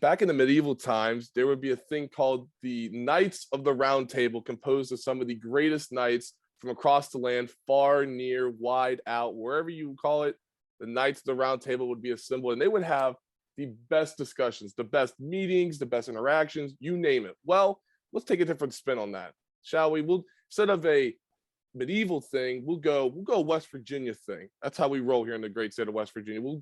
back in the medieval times, there would be a thing called the Knights of the Round Table, composed of some of the greatest knights from across the land, far, near, wide, out, wherever you call it. The Knights of the Round Table would be a symbol, and they would have the best discussions, the best meetings, the best interactions, you name it. Well, let's take a different spin on that, shall we? We'll, instead of a medieval thing, we'll go West Virginia thing. That's how we roll here in the great state of West Virginia. We'll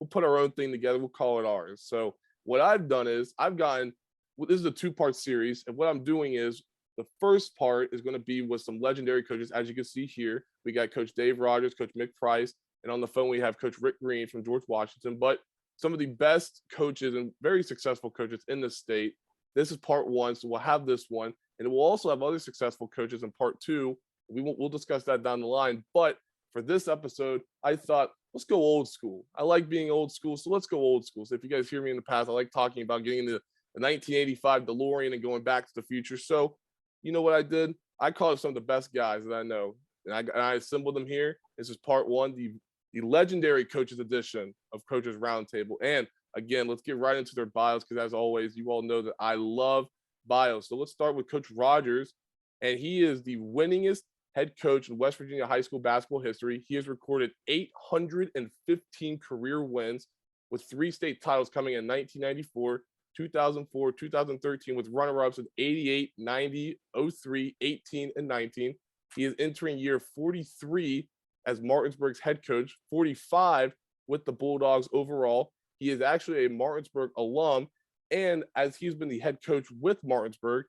put our own thing together. We'll call it ours. So what I've done is this is a 2-part series, and what I'm doing is the first part is going to be with some legendary coaches. As you can see here, we got Coach Dave Rogers, Coach Mick Price, and on the phone we have Coach Rick Green from George Washington. But some of the best coaches and very successful coaches in the state. This is part 1, so we'll have this one, and we'll also have other successful coaches in part 2. We'll discuss that down the line. But for this episode, I thought, let's go old school. I like being old school, so let's go old school. So if you guys hear me in the past, I like talking about getting into the 1985 DeLorean and going back to the future. So you know what I did? I called some of the best guys that I know, and I assembled them here. This is part 1, the legendary coaches edition of Coaches Roundtable. And again, let's get right into their bios, because as always, you all know that I love bios. So let's start with Coach Rogers, and he is the winningest head coach in West Virginia high school basketball history. He has recorded 815 career wins, with 3 state titles coming in 1994, 2004, 2013, with runner-ups in 88, 90, 03, 18, and 19. He is entering year 43 as Martinsburg's head coach, 45 with the Bulldogs overall. He is actually a Martinsburg alum, and as he's been the head coach with Martinsburg,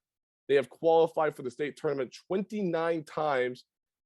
they have qualified for the state tournament 29 times,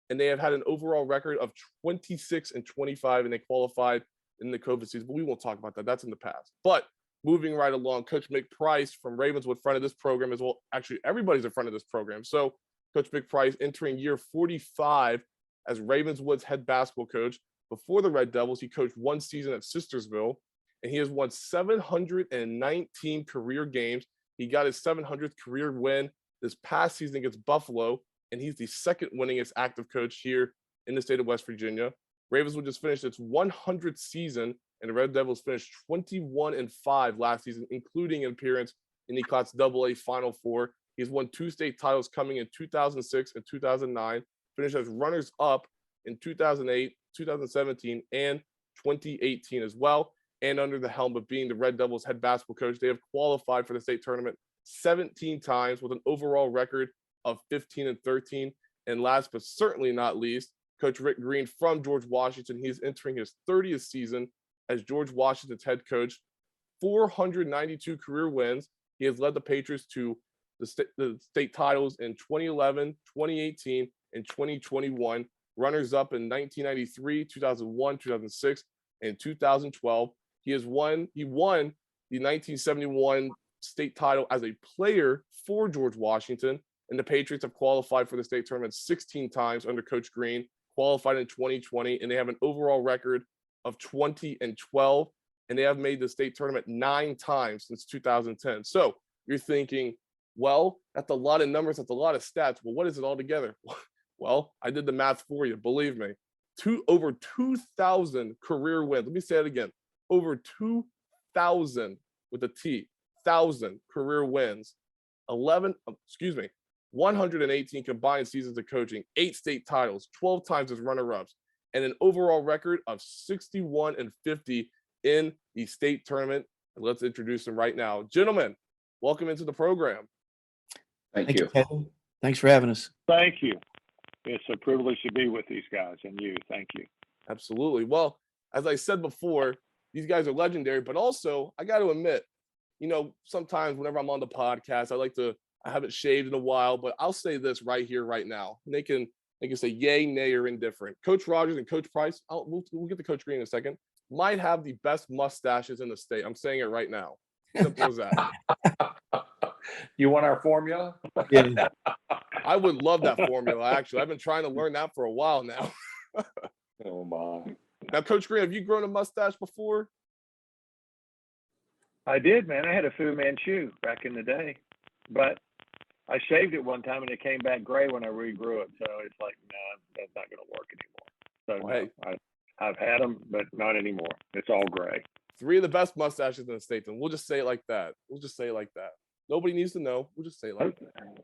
and they have had an overall record of 26 and 25, and they qualified in the COVID season. But we won't talk about that. That's in the past. But moving right along, Coach Mick Price from Ravenswood, front of this program as well. Actually, everybody's in front of this program. So Coach Mick Price entering year 45 as Ravenswood's head basketball coach. Before the Red Devils, he coached 1 season at Sistersville, and he has won 719 career games. He got his 700th career win this past season against Buffalo, and he's the 2nd winningest active coach here in the state of West Virginia. Ravenswood just finished its 100th season, and the Red Devils finished 21-5 last season, including an appearance in the Class AA Final Four. He's won 2 state titles coming in 2006 and 2009, finished as runners-up in 2008, 2017, and 2018 as well. And under the helm of being the Red Devils head basketball coach, they have qualified for the state tournament 17 times with an overall record of 15-13. And last but certainly not least, Coach Rick Green from George Washington. He's entering his 30th season as George Washington's head coach, 492 career wins. He has led the Patriots to the state titles in 2011, 2018, and 2021. Runners up in 1993, 2001, 2006, and 2012. He won the 1971 state title as a player for George Washington, and the Patriots have qualified for the state tournament 16 times under Coach Green, qualified in 2020, and they have an overall record of 20-12, and they have made the state tournament 9 times since 2010. So you're thinking, well, that's a lot of numbers, that's a lot of stats. Well, what is it all together? Well, I did the math for you, believe me. Over 2,000 career wins. Let me say it again. Over 2,000 with a T, 1,000 career wins. 118 combined seasons of coaching, 8 state titles, 12 times as runner-ups, and an overall record of 61-50 in the state tournament. And let's introduce them right now. Gentlemen, welcome into the program. Thank you. Kevin. Thanks for having us. Thank you. It's a privilege to be with these guys and you. Thank you. Absolutely. Well, as I said before, these guys are legendary, but also I got to admit, sometimes whenever I'm on the podcast, I haven't shaved in a while, but I'll say this right here, right now. They can say yay, nay, or indifferent. Coach Rogers and Coach Price, we'll get to Coach Green in a second, might have the best mustaches in the state. I'm saying it right now. Simple as that. You want our formula? Yeah. I would love that formula, actually. I've been trying to learn that for a while now. Oh, my. Now, Coach Green, have you grown a mustache before? I did, man. I had a Fu Manchu back in the day, but I shaved it one time and it came back gray when I regrew it. So it's like, no, that's not going to work anymore. So well, hey. I've had them, but not anymore. It's all gray. 3 of the best mustaches in the state. And we'll just say it like that. Nobody needs to know. We'll just say it like that.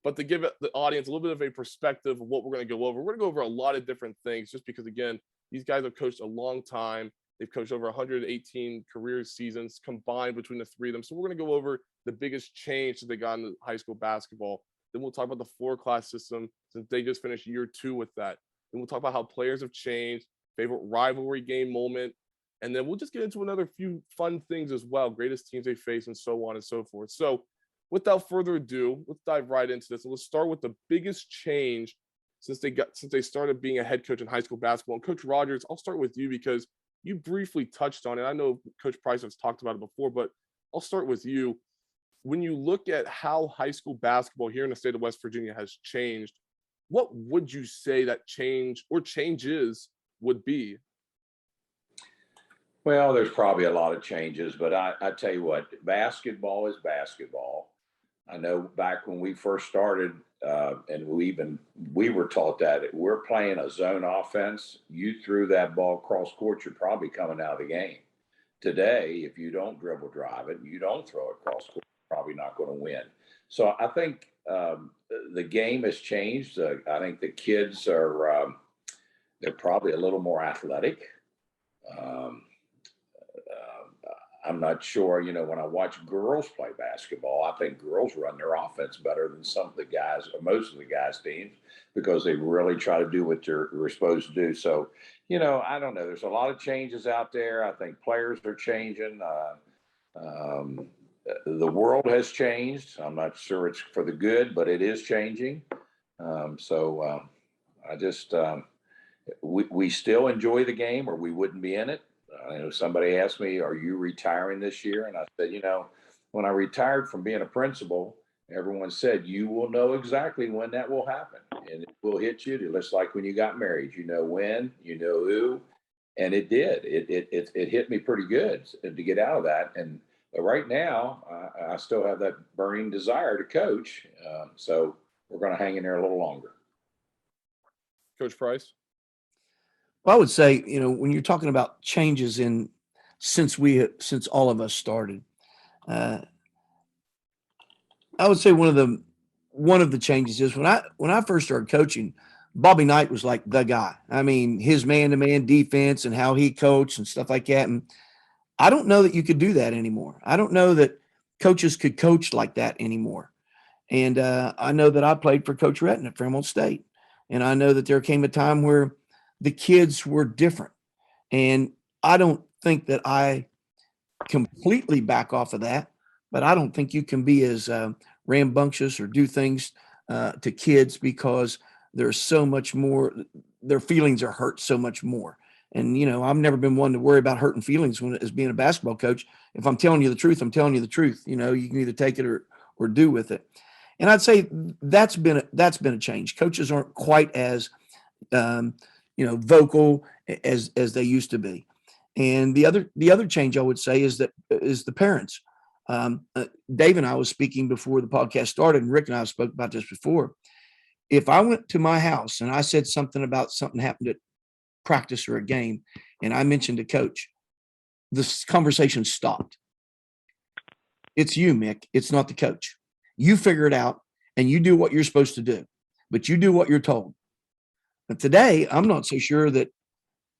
But to give the audience a little bit of a perspective of what we're going to go over, we're going to go over a lot of different things just because, again, these guys have coached a long time. They've coached over 118 career seasons combined between the 3 of them. So we're going to go over the biggest change that they got in high school basketball. Then we'll talk about the 4-class system since they just finished year 2 with that. Then we'll talk about how players have changed, favorite rivalry game moment. And then we'll just get into another few fun things as well, greatest teams they face and so on and so forth. So without further ado, let's dive right into this. And let's start with the biggest change since they started being a head coach in high school basketball. And Coach Rogers, I'll start with you because you briefly touched on it. I know Coach Price has talked about it before, but I'll start with you. When you look at how high school basketball here in the state of West Virginia has changed, what would you say that change or changes would be? Well, there's probably a lot of changes, but I tell you what, basketball is basketball. I know back when we first started, and we were taught that we're playing a zone offense. You threw that ball cross court, you're probably coming out of the game. Today, if you don't dribble drive it, you don't throw it cross court, you're probably not going to win. So I think the game has changed. I think the kids are they're probably a little more athletic. I'm not sure, when I watch girls play basketball, I think girls run their offense better than some of the guys or most of the guys' teams because they really try to do what they're supposed to do. So, I don't know. There's a lot of changes out there. I think players are changing. The world has changed. I'm not sure it's for the good, but it is changing. We still enjoy the game or we wouldn't be in it. I know somebody asked me, are you retiring this year? And I said, when I retired from being a principal, everyone said, you will know exactly when that will happen. And it will hit you just like when you got married, when, who, and it did. It hit me pretty good to get out of that. And right now, I still have that burning desire to coach. So we're going to hang in there a little longer. Coach Price? Well, I would say, when you're talking about changes since all of us started, I would say one of the changes is when I first started coaching, Bobby Knight was like the guy. I mean, his man-to-man defense and how he coached and stuff like that. And I don't know that you could do that anymore. I don't know that coaches could coach like that anymore. And I know that I played for Coach Retton at Fremont State, and I know that there came a time where the kids were different. And I don't think that I completely back off of that, but I don't think you can be as rambunctious or do things to kids because there's so much more, their feelings are hurt so much more. And, I've never been one to worry about hurting feelings as being a basketball coach. If I'm telling you the truth, I'm telling you the truth. You can either take it or do with it. And I'd say that's been a change. Coaches aren't quite as vocal as they used to be. And the other change I would say is the parents. Dave and I was speaking before the podcast started, and Rick and I spoke about this before. If I went to my house and I said something about something happened at practice or a game, and I mentioned a coach, this conversation stopped. It's you, Mick. It's not the coach. You figure it out and you do what you're supposed to do, but you do what you're told. But today, I'm not so sure that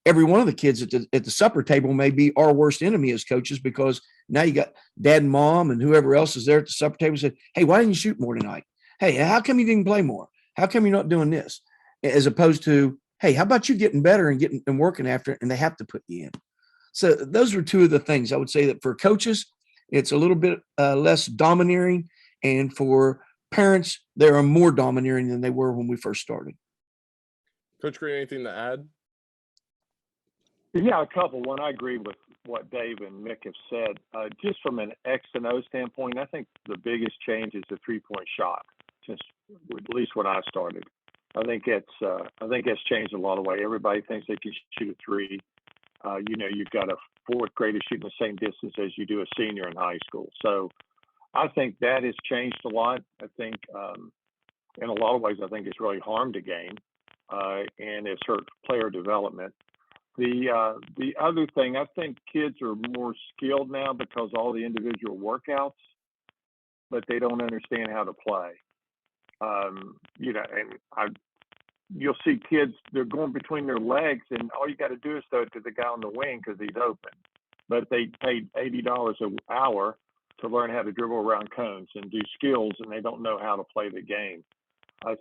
every one of the kids at the supper table may be our worst enemy as coaches, because now you got dad and mom and whoever else is there at the supper table said, hey, why didn't you shoot more tonight? Hey, how come you didn't play more? How come you're not doing this? As opposed to, hey, how about you getting better and working after it? And they have to put you in. So those are two of the things I would say that for coaches, it's a little bit less domineering. And for parents, they are more domineering than they were when we first started. Coach Green, anything to add? Yeah, a couple. One, I agree with what Dave and Mick have said. Just from an X and O standpoint, I think the biggest change is the 3-point shot. Just at least when I started, I think it's changed a lot of way. Everybody thinks they can shoot a three. You've got a fourth grader shooting the same distance as you do a senior in high school. So I think that has changed a lot. I think in a lot of ways, I think it's really harmed the game and it's hurt player development. The other thing, I think kids are more skilled now because all the individual workouts, but they don't understand how to play. You'll see kids, they're going between their legs, and all you got to do is throw it to the guy on the wing because he's open. But they paid $80 an hour to learn how to dribble around cones and do skills, and they don't know how to play the game.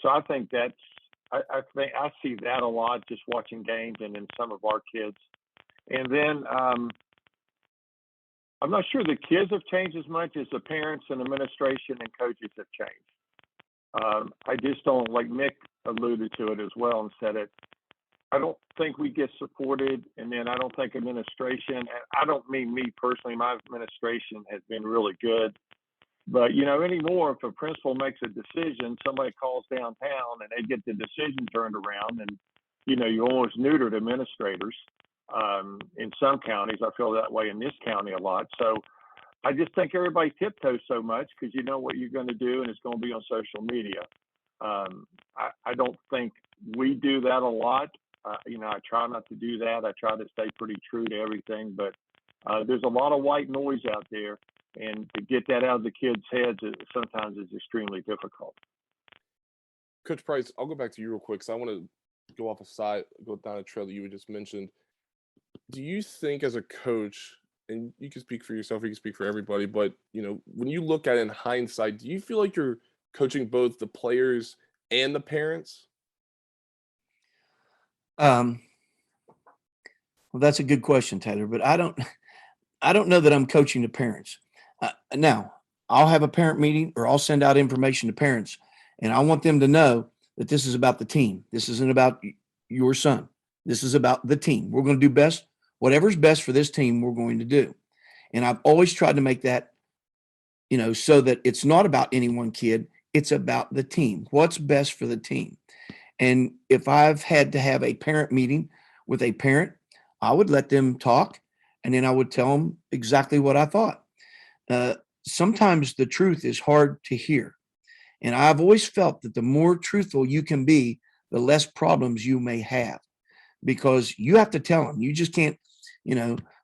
So I think I see that a lot just watching games and in some of our kids. And then I'm not sure the kids have changed as much as the parents and administration and coaches have changed. I just don't, like Mick alluded to it as well and said it, I don't think we get supported, and then I don't think administration, and I don't mean me personally, my administration has been really good. But, anymore, if a principal makes a decision, somebody calls downtown and they get the decision turned around, and, you almost neutered administrators. In some counties, I feel that way in this county a lot. So I just think everybody tiptoes so much because you know what you're going to do, and it's going to be on social media. I don't think we do that a lot. I try not to do that. I try to stay pretty true to everything, but there's a lot of white noise out there, and to get that out of the kids' heads sometimes is extremely difficult. Coach Price, I'll go back to you real quick because I want to go down a trail that you had just mentioned. Do you think as a coach, and you can speak for yourself, you can speak for everybody, but when you look at it in hindsight, do you feel like you're coaching both the players and the parents? Well, that's a good question, Taylor, but I don't know that I'm coaching the parents. Now, I'll have a parent meeting or I'll send out information to parents, and I want them to know that this is about the team. This isn't about your son. This is about the team. We're going to do best. Whatever's best for this team, we're going to do. And I've always tried to make that, so that it's not about any one kid. It's about the team. What's best for the team? And if I've had to have a parent meeting with a parent, I would let them talk, and then I would tell them exactly what I thought. Sometimes the truth is hard to hear. And I've always felt that the more truthful you can be, the less problems you may have, because you have to tell them. You just can't,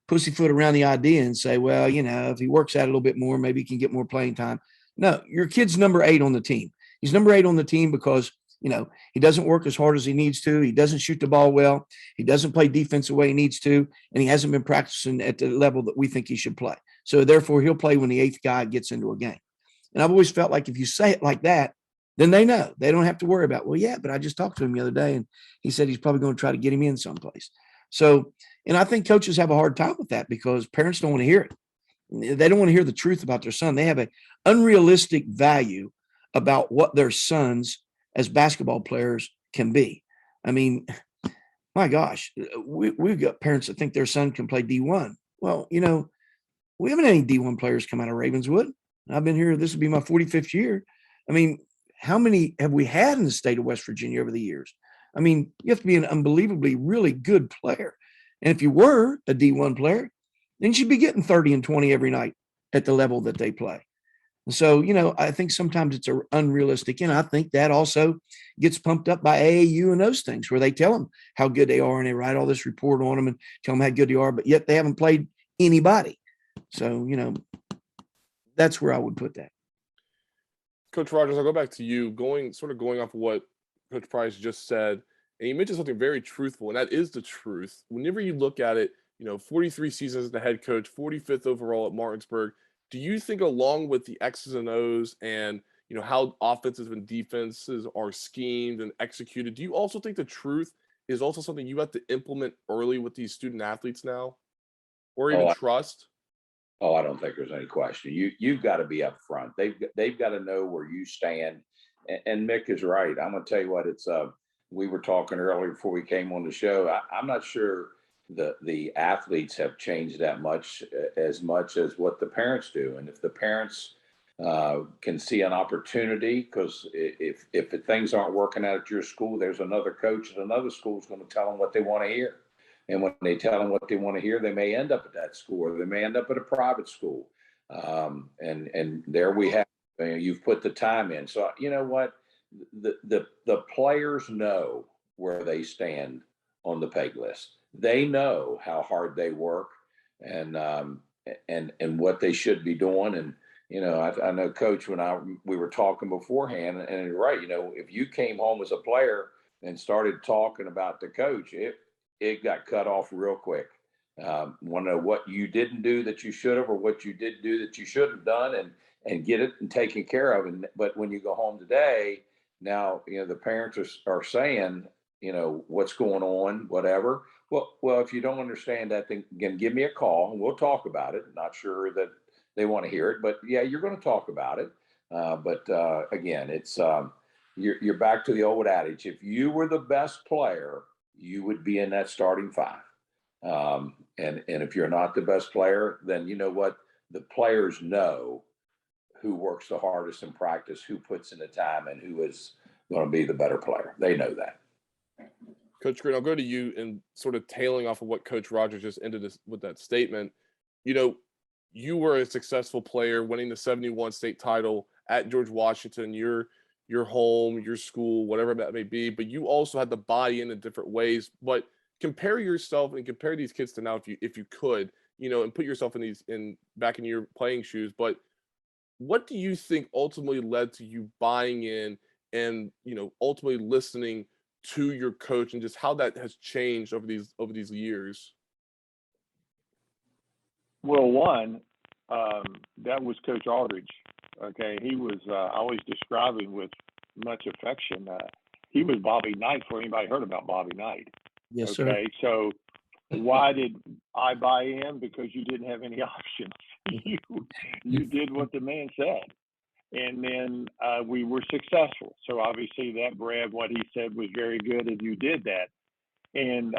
pussyfoot around the idea and say, well, if he works out a little bit more, maybe he can get more playing time. No, your kid's number 8 on the team. He's number 8 on the team because, he doesn't work as hard as he needs to. He doesn't shoot the ball well. He doesn't play defense the way he needs to. And he hasn't been practicing at the level that we think he should play. So therefore, he'll play when the 8th guy gets into a game. And I've always felt like if you say it like that, then they know. They don't have to worry about, well, yeah, but I just talked to him the other day, and he said he's probably going to try to get him in someplace. So, and I think coaches have a hard time with that because parents don't want to hear it. They don't want to hear the truth about their son. They have an unrealistic value about what their sons as basketball players can be. I mean, my gosh, we've got parents that think their son can play D1. Well, we haven't had any D1 players come out of Ravenswood. I've been here. This will be my 45th year. I mean, how many have we had in the state of West Virginia over the years? I mean, you have to be an unbelievably really good player. And if you were a D1 player, then you should be getting 30 and 20 every night at the level that they play. And so, I think sometimes it's unrealistic. And I think that also gets pumped up by AAU and those things where they tell them how good they are and they write all this report on them and tell them how good they are, but yet they haven't played anybody. So, that's where I would put that. Coach Rogers, I'll go back to you, going off of what Coach Price just said. And you mentioned something very truthful, and that is the truth. Whenever you look at it, 43 seasons as the head coach, 45th overall at Martinsburg, do you think along with the X's and O's and, how offenses and defenses are schemed and executed, do you also think the truth is also something you have to implement early with these student athletes now, or even trust? Oh, I don't think there's any question. You've got to be up front. They've got to know where you stand. And Mick is right. I'm going to tell you what, we were talking earlier before we came on the show. I'm not sure the athletes have changed that much as what the parents do. And if the parents can see an opportunity, because if things aren't working out at your school, there's another coach at another school who's going to tell them what they want to hear. And when they tell them what they want to hear, they may end up at that school, or they may end up at a private school. And there we have, you've put the time in. So you know what, the players know where they stand on the peg list. they know how hard they work and what they should be doing. And I know, Coach, when we were talking beforehand, and you're right. If you came home as a player and started talking about the coach, it got cut off real quick. Want to know what you didn't do that you should have, or what you did do that you should have done, and get it and taken care of. But when you go home today, now the parents are saying, what's going on, whatever. Well, if you don't understand that, then again, give me a call and we'll talk about it. Not sure that they want to hear it, but yeah, you're going to talk about it. But again, it's you're back to the old adage: if you were the best player, you would be in that starting five. And if you're not the best player, then you know what? The players know who works the hardest in practice, who puts in the time, and who is going to be the better player. They know that. Coach Green, I'll go to you and sort of tailing off of what Coach Rogers just ended with that statement. You were a successful player, winning the 71 state title at George Washington, your home, your school, whatever that may be, but you also had to buy in different ways. But compare yourself and compare these kids to now, if you could, and put yourself back in your playing shoes. But what do you think ultimately led to you buying in and, ultimately listening to your coach, and just how that has changed over these years? Well, one, that was Coach Aldridge. Okay, he was. I always describe him with much affection. He was Bobby Knight before anybody heard about Bobby Knight. Yes, sir. Okay, so why did I buy in? Because you didn't have any options. You did what the man said, and then we were successful. So obviously that Brad, what he said was very good, and you did that. And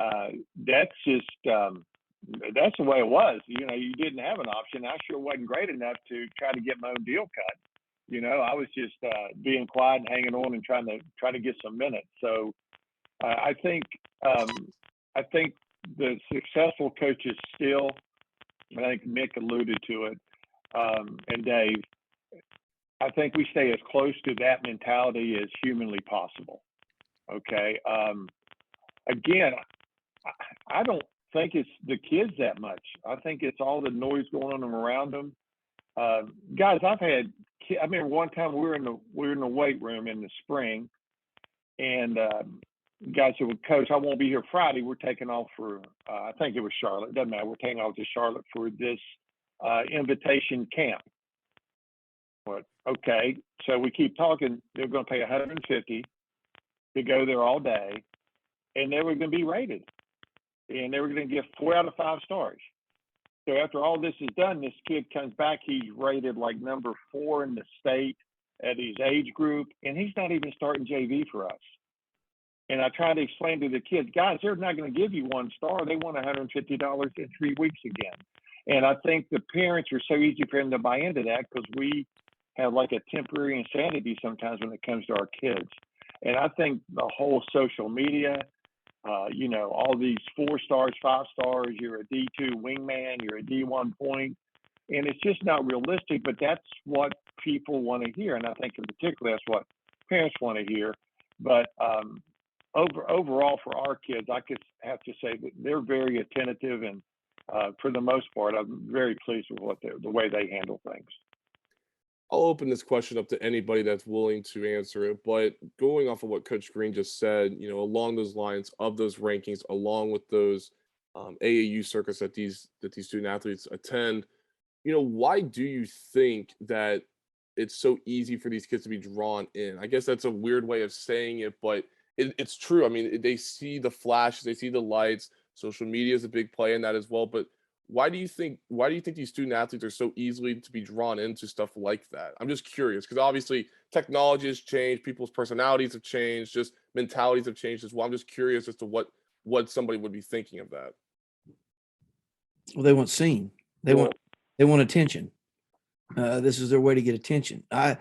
that's just that's the way it was. You didn't have an option. I sure wasn't great enough to try to get my own deal cut. I was just being quiet and hanging on and trying to get some minutes. So I think the successful coaches still, I think Mick alluded to it, and Dave, I think we stay as close to that mentality as humanly possible. Okay. Again, I don't think it's the kids that much. I think it's all the noise going on around them. Guys, I remember one time we were in the weight room in the spring, and guys said, "Well, Coach, I won't be here Friday. We're taking off for I think it was Charlotte. Doesn't matter. We're taking off to Charlotte for this invitation camp." But okay, so we keep talking. They're going to pay $150 to go there all day, and they were going to be rated, and they were going to get 4 out of 5 stars. So after all this is done, this kid comes back. He's rated like number 4 in the state at his age group, and he's not even starting JV for us. And I try to explain to the kids, guys, they're not going to give you 1 star. They want $150 in 3 weeks again. And I think the parents are so easy for them to buy into that because we have like a temporary insanity sometimes when it comes to our kids. And I think the whole social media, all these 4 stars, 5 stars, you're a D2 wingman, you're a D1 point, and it's just not realistic, but that's what people want to hear. And I think in particular, that's what parents want to hear. But overall for our kids, I could have to say that they're very attentive, and for the most part, I'm very pleased with the way they handle things. I'll open this question up to anybody that's willing to answer it, but going off of what Coach Green just said, along those lines of those rankings, along with those AAU circuits that these student athletes attend, why do you think that it's so easy for these kids to be drawn in? I guess that's a weird way of saying it, but it's true. I mean, they see the flashes, they see the lights. Social media is a big play in that as well, but why do you think these student athletes are so easily to be drawn into stuff like that? I'm just curious, because obviously technology has changed, people's personalities have changed, just mentalities have changed as well. I'm just curious as to what somebody would be thinking of that. Well, they want seen. They want attention. This is their way to get attention. I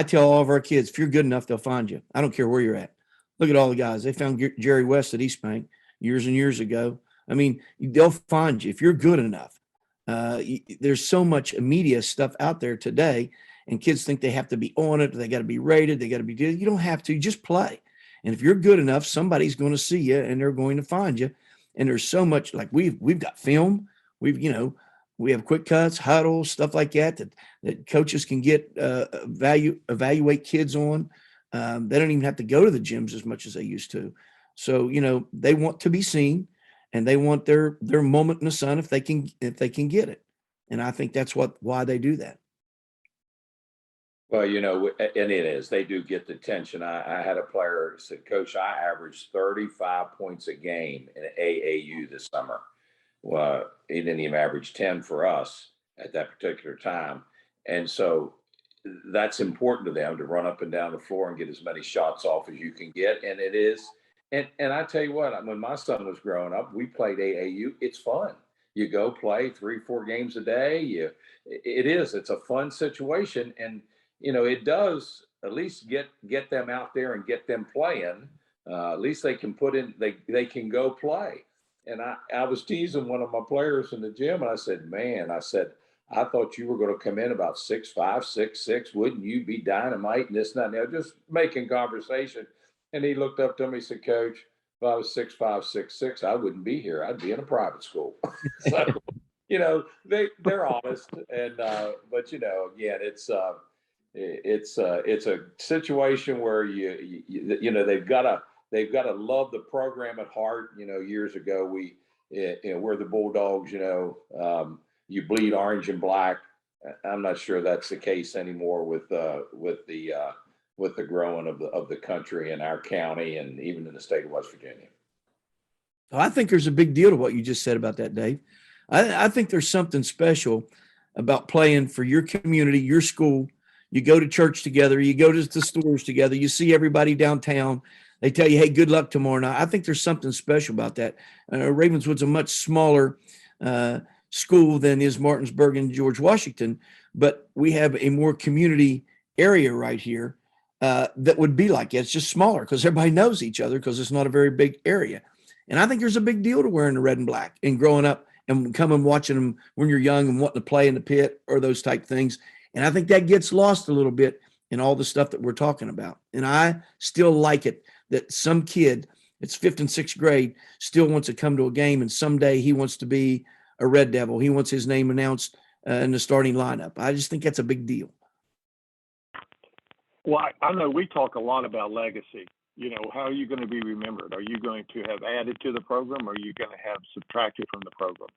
tell all of our kids, if you're good enough, they'll find you. I don't care where you're at. Look at all the guys. They found Jerry West at East Bank years and years ago. I mean, they'll find you if you're good enough. There's so much media stuff out there today, and kids think they have to be on it. They got to be rated. They got to be. You don't have to. Just play. And if you're good enough, somebody's going to see you, and they're going to find you. And there's so much, like we've got film, we have quick cuts, huddles, stuff like that coaches can get evaluate kids on. They don't even have to go to the gyms as much as they used to. So, they want to be seen, and they want their moment in the sun if they can get it. And I think that's why they do that. Well, and it is. They do get the attention. I had a player who said, Coach, I averaged 35 points a game in AAU this summer. Well, he didn't even average 10 for us at that particular time. And so that's important to them, to run up and down the floor and get as many shots off as you can get. And it is. And I tell you what, when my son was growing up, we played AAU. It's fun. You go play 3-4 games a day. It's a fun situation. And, it does at least get them out there and get them playing. At least they can they can go play. And I was teasing one of my players in the gym, and I said, man, I thought you were going to come in about 6'5", 6'6". Wouldn't you be dynamite and this and that? Just making conversation. And he looked up to me and said, Coach, if I was 6'5", 6'6", I wouldn't be here. I'd be in a private school. So, they're honest. And, but, again, it's a situation where they've got to love the program at heart. Years ago, we're the Bulldogs, you bleed orange and black. I'm not sure that's the case anymore with the growing of the country and our county and even in the state of West Virginia. I think there's a big deal to what you just said about that, Dave. I think there's something special about playing for your community, your school. You go to church together, you go to the stores together, you see everybody downtown. They tell you, hey, good luck tomorrow night. I think there's something special about that. Ravenswood's a much smaller school than is Martinsburg and George Washington, but we have a more community area right here that would be like it. It's just smaller because everybody knows each other because it's not a very big area. And I think there's a big deal to wearing the red and black and growing up and coming watching them when you're young and wanting to play in the pit or those type things. And I think that gets lost a little bit in all the stuff that we're talking about. And I still like it that some kid, it's 5th and 6th grade, still wants to come to a game, and someday he wants to be a Red Devil. He wants his name announced in the starting lineup. I just think that's a big deal. Well, I know we talk a lot about legacy. How are you going to be remembered? Are you going to have added to the program, or are you going to have subtracted from the program?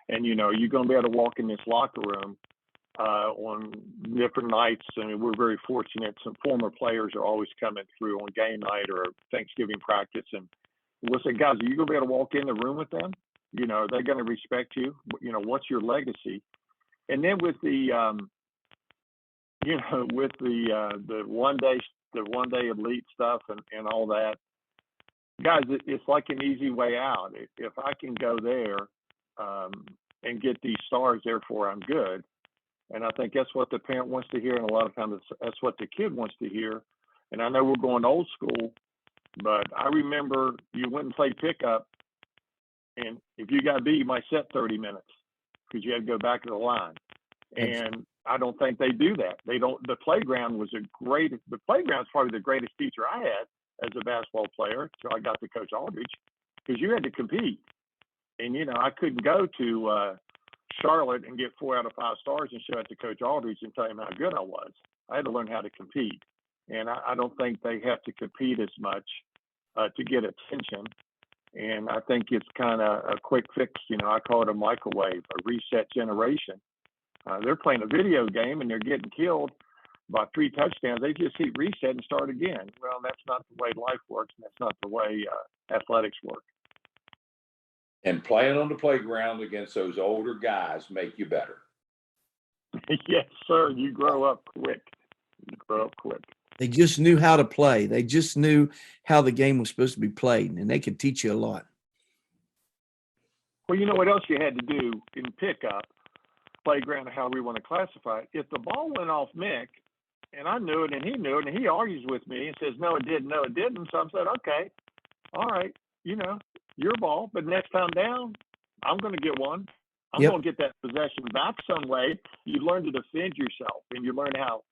And, are you going to be able to walk in this locker room on different nights? I mean, we're very fortunate. Some former players are always coming through on game night or Thanksgiving practice. And we'll say, guys, are you going to be able to walk in the room with them? Are they going to respect you? What's your legacy? And then with the, with the one day elite stuff and all that, guys, it's like an easy way out. If I can go there and get these stars, therefore I'm good. And I think that's what the parent wants to hear, and a lot of times that's what the kid wants to hear. And I know we're going old school, but I remember you went and played pickup, and if you got beat, you might set 30 minutes because you had to go back to the line. And I don't think they do that. They don't. The playground was the playground's probably the greatest teacher I had as a basketball player. So I got to Coach Aldridge because you had to compete. And, I couldn't go to Charlotte and get 4 out of 5 stars and show it to Coach Aldridge and tell him how good I was. I had to learn how to compete. And I don't think they have to compete as much to get attention. And I think it's kind of a quick fix. I call it a microwave, a reset generation. They're playing a video game and they're getting killed by 3 touchdowns. They just hit reset and start again. Well, that's not the way life works, and that's not the way athletics work. And playing on the playground against those older guys make you better. Yes, sir. You grow up quick. They just knew how to play. They just knew how the game was supposed to be played, and they could teach you a lot. Well, what else you had to do in pickup, playground, how we want to classify it. If the ball went off Mick, and I knew it, and he knew it, and he argues with me and says, no, it didn't, no, it didn't. So I said, okay, all right, your ball, but next time down, I'm going to get one. I'm going to get that possession back some way. You learn to defend yourself, and you learn how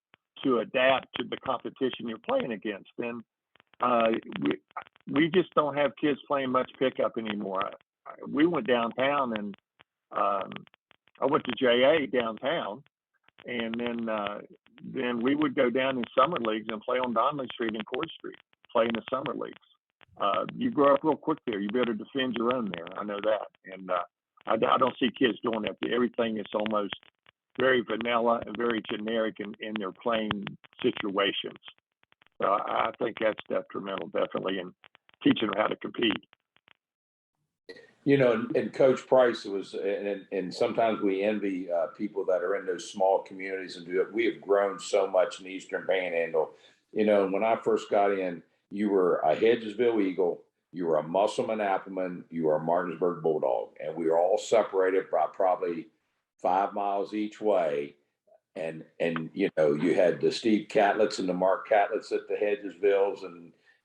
to adapt to the competition you're playing against. And we just don't have kids playing much pickup anymore. we went downtown, and I went to JA downtown, and then we would go down in summer leagues and play on Donnelly Street and Court Street, play in the summer leagues. You grow up real quick there. You better defend your own there. I know that, and I don't see kids doing that. Everything is almost very vanilla and very generic in their playing situations. So I think that's detrimental, definitely, in teaching them how to compete. And Coach Price was, and sometimes we envy people that are in those small communities and do it. We have grown so much in the Eastern Panhandle. When I first got in, you were a Hedgesville Eagle, you were a Musselman Appleman, you were a Martinsburg Bulldog, and we were all separated by probably 5 miles each way. And you had the Steve Catlets and the Mark Catlets at the Hedgesvilles,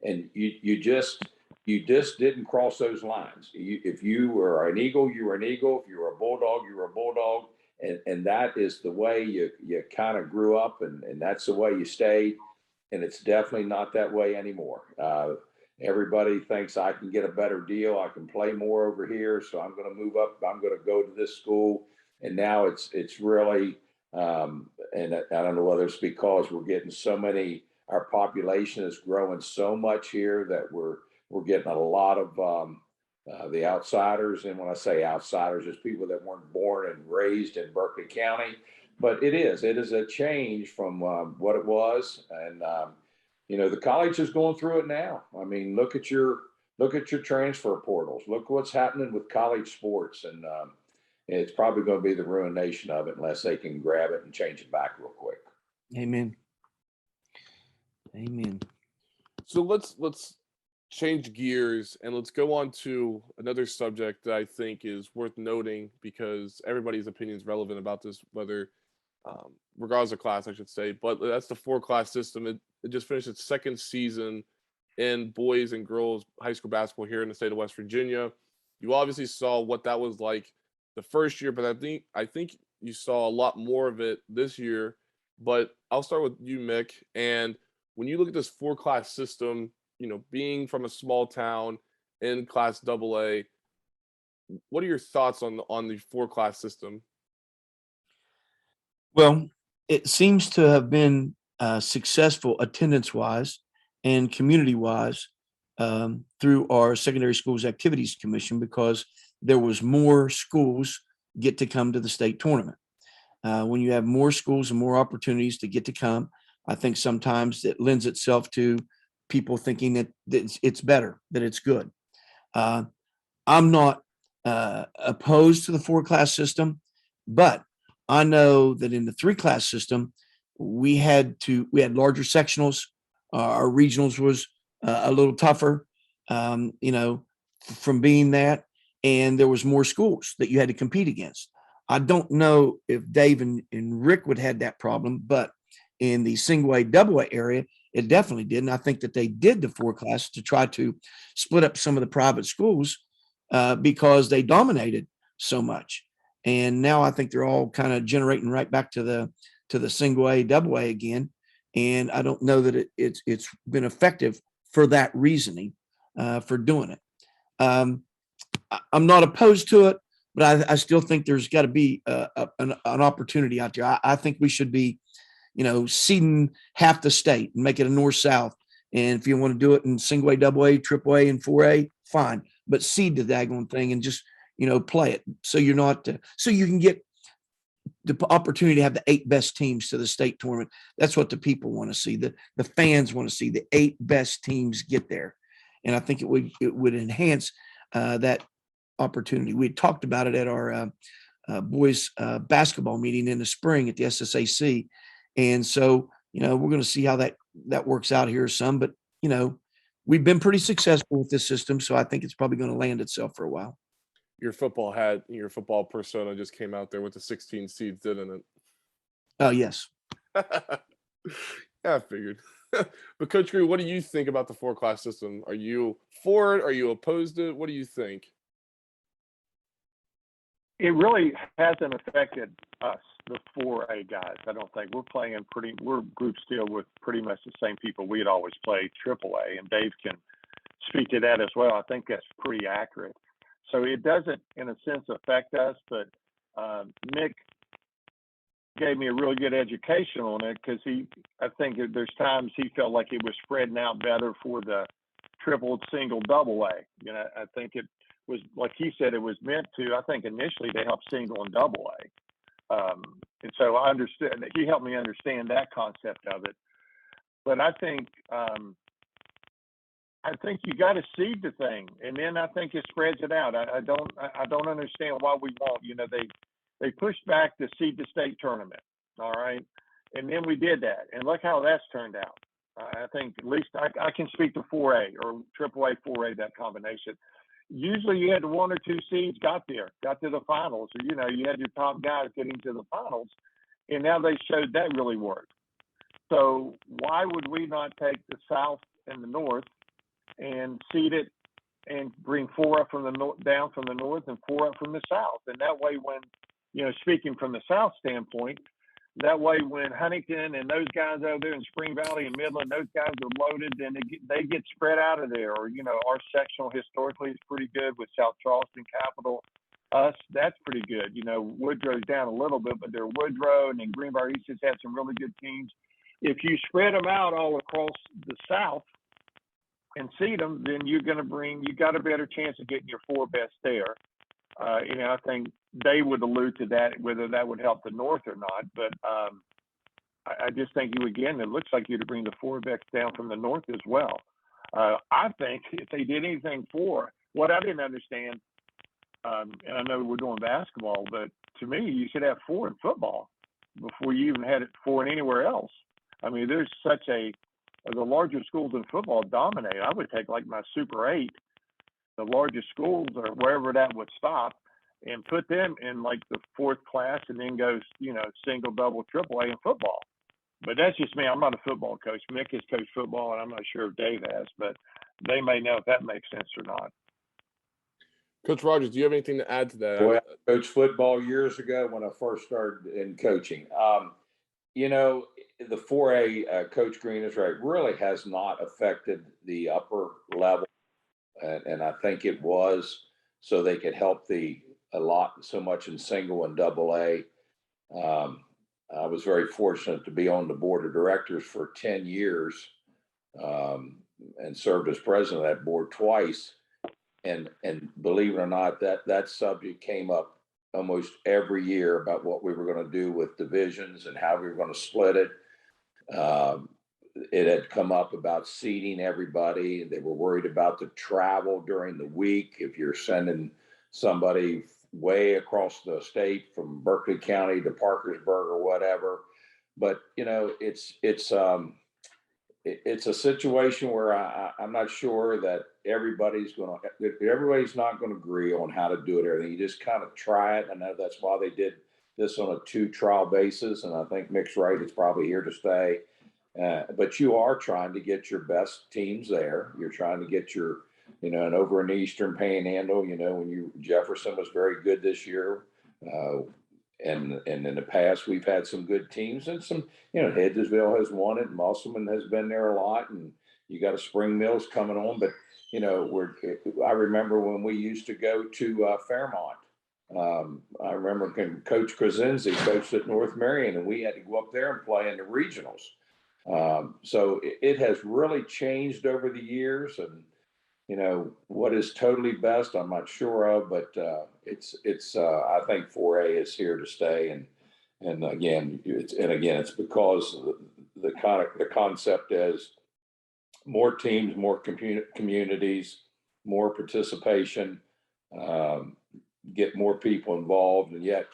and you just didn't cross those lines. If you were an Eagle, you were an Eagle. If you were a Bulldog, you were a Bulldog. And that is the way you kind of grew up, and that's the way you stayed. And it's definitely not that way anymore. Everybody thinks I can get a better deal. I can play more over here, so I'm going to move up. I'm going to go to this school. And now it's really, and I don't know whether it's because we're getting so many. Our population is growing so much here that we're getting a lot of the outsiders. And when I say outsiders, it's people that weren't born and raised in Berkeley County. But it is a change from what it was. And, the college is going through it now. I mean, look at your transfer portals. Look what's happening with college sports. And it's probably going to be the ruination of it unless they can grab it and change it back real quick. Amen. So let's change gears and let's go on to another subject that I think is worth noting because everybody's opinion is relevant about this, whether regardless of class, I should say. But that's the 4-class system. It just finished its second season in boys and girls high school basketball here in the state of West Virginia. You obviously saw what that was like the first year, but I think you saw a lot more of it this year. But I'll start with you, Mick. And when you look at this 4-class system, being from a small town in Class AA, what are your thoughts on the 4-class system? Well, it seems to have been successful attendance-wise and community-wise through our Secondary Schools Activities Commission because there was more schools get to come to the state tournament. When you have more schools and more opportunities to get to come, I think sometimes it lends itself to people thinking that it's better, that it's good. I'm not opposed to the 4-class system, but I know that in the 3-class system, we had larger sectionals. Our regionals was a little tougher, from being that, and there was more schools that you had to compete against. I don't know if Dave and Rick would have had that problem, but in the single A, double A area, it definitely did. And I think that they did the 4-class to try to split up some of the private schools because they dominated so much. And now I think they're all kind of generating right back to the single A, double A again. And I don't know that it's been effective for that reasoning for doing it. I'm not opposed to it, but I still think there's got to be an opportunity out there. I think we should be, seeding half the state and make it a north-south. And if you want to do it in single A, double A, triple A, and 4A, fine. But seed the daggone thing and just, play it. So you're not, so you can get the opportunity to have the 8 best teams to the state tournament. That's what the people want to see. The fans want to see the 8 best teams get there. And I think it would enhance that opportunity. We had talked about it at our boys basketball meeting in the spring at the SSAC. And so, we're going to see how that works out here some, but, we've been pretty successful with this system. So I think it's probably going to land itself for a while. Your football persona just came out there with the 16 seeds, didn't it? Oh, yes. Yeah, I figured. But Coach Greer, what do you think about the 4-class system? Are you for it? Are you opposed to it? What do you think? It really hasn't affected us, the 4A guys. I don't think we're grouped still with pretty much the same people we had always played AAA, and Dave can speak to that as well. I think that's pretty accurate. So it doesn't, in a sense, affect us. But Mick gave me a really good education on it because I think there's times he felt like it was spreading out better for the triple, single, double A. You know, I think it was, like he said, it was meant to, I think initially to help single and double A. And so I understood, he helped me understand that concept of it. But I think you got to seed the thing, and then I think it spreads it out. I don't understand why we won't. You know, they pushed back the seed the state tournament, all right, and then we did that, and look how that's turned out. I think at least I can speak to 4A or AAA 4A, that combination. Usually you had one or two seeds got to the finals, or you know, you had your top guys getting to the finals, and now they showed that really worked. So why would we not take the South and the North and seed it and bring 4 up from the north, down from the North, and 4 up from the South? And that way, when, you know, speaking from the South standpoint, that way when Huntington and those guys over there in Spring Valley and Midland, those guys are loaded, then they get spread out of there. Or, you know, our sectional historically is pretty good with South Charleston, Capital. Us, that's pretty good. You know, Woodrow's down a little bit, but they're Woodrow, and then Greenbrier East has had some really good teams. If you spread them out all across the South and seed them, then you got a better chance of getting your 4 best there. You know, I think they would allude to that, whether that would help the North or not. But I just think it looks like you'd bring the 4 best down from the North as well. I think if they did anything for what I didn't understand, and I know we're doing basketball, but to me, you should have 4 in football before you even had it 4 in anywhere else. I mean, there's the larger schools in football dominate. I would take like my Super 8, the largest schools or wherever that would stop, and put them in like the 4th class, and then go, you know, single, double, triple A in football. But that's just me. I'm not a football coach. Mick has coached football, and I'm not sure if Dave has, but they may know if that makes sense or not. Coach Rogers, do you have anything to add to that? Well, I coached football years ago when I first started in coaching. You know, the 4A, Coach Green is right, really has not affected the upper level. And I think it was so they could help so much in single and double A. I was very fortunate to be on the board of directors for 10 years and served as president of that board twice. And believe it or not, that subject came up almost every year about what we were going to do with divisions and how we were going to split it. It had come up about seating everybody. They were worried about the travel during the week. If you're sending somebody way across the state from Berkeley County to Parkersburg or whatever, but you know, it's a situation where I'm not sure that everybody's not going to agree on how to do it. Everything, you just kind of try it. I know that's why they did this on a 2 trial basis, and I think Mick's right. It's probably here to stay. But you are trying to get your best teams there. You're trying to get and over in the Eastern Panhandle, when Jefferson was very good this year. And in the past, we've had some good teams, and some, Hedgesville has won it. Musselman has been there a lot, and you got a Spring Mills coming on. But, I remember when we used to go to Fairmont. I remember Coach Krasinski coached at North Marion, and we had to go up there and play in the regionals. So it has really changed over the years, and what is totally best, I'm not sure of, but it's I think 4A is here to stay, and again it's because the concept is more teams, more communities, more participation, get more people involved, and yet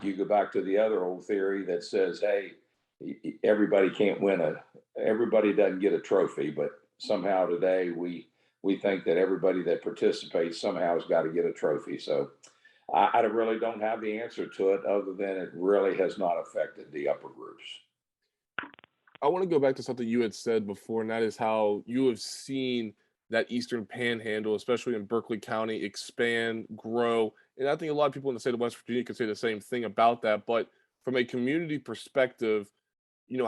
you go back to the other old theory that says, hey, everybody doesn't get a trophy, but somehow today we think that everybody that participates somehow has got to get a trophy. So I really don't have the answer to it, other than it really has not affected the upper groups. I want to go back to something you had said before, and that is how you have seen that Eastern Panhandle, especially in Berkeley County, expand, grow. And I think a lot of people in the state of West Virginia could say the same thing about that. But from a community perspective,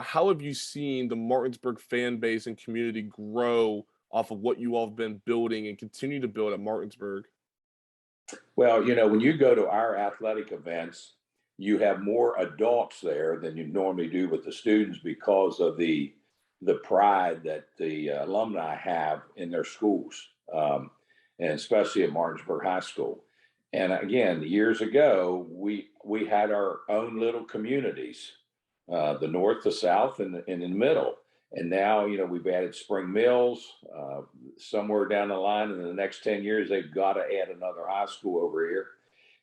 how have you seen the Martinsburg fan base and community grow off of what you all have been building and continue to build at Martinsburg? Well, when you go to our athletic events, you have more adults there than you normally do with the students because of the pride that the alumni have in their schools, and especially at Martinsburg High School. And again, years ago, we had our own little communities, the north, the south, and in the middle. And now, we've added Spring Mills. Somewhere down the line in the next 10 years, they've got to add another high school over here.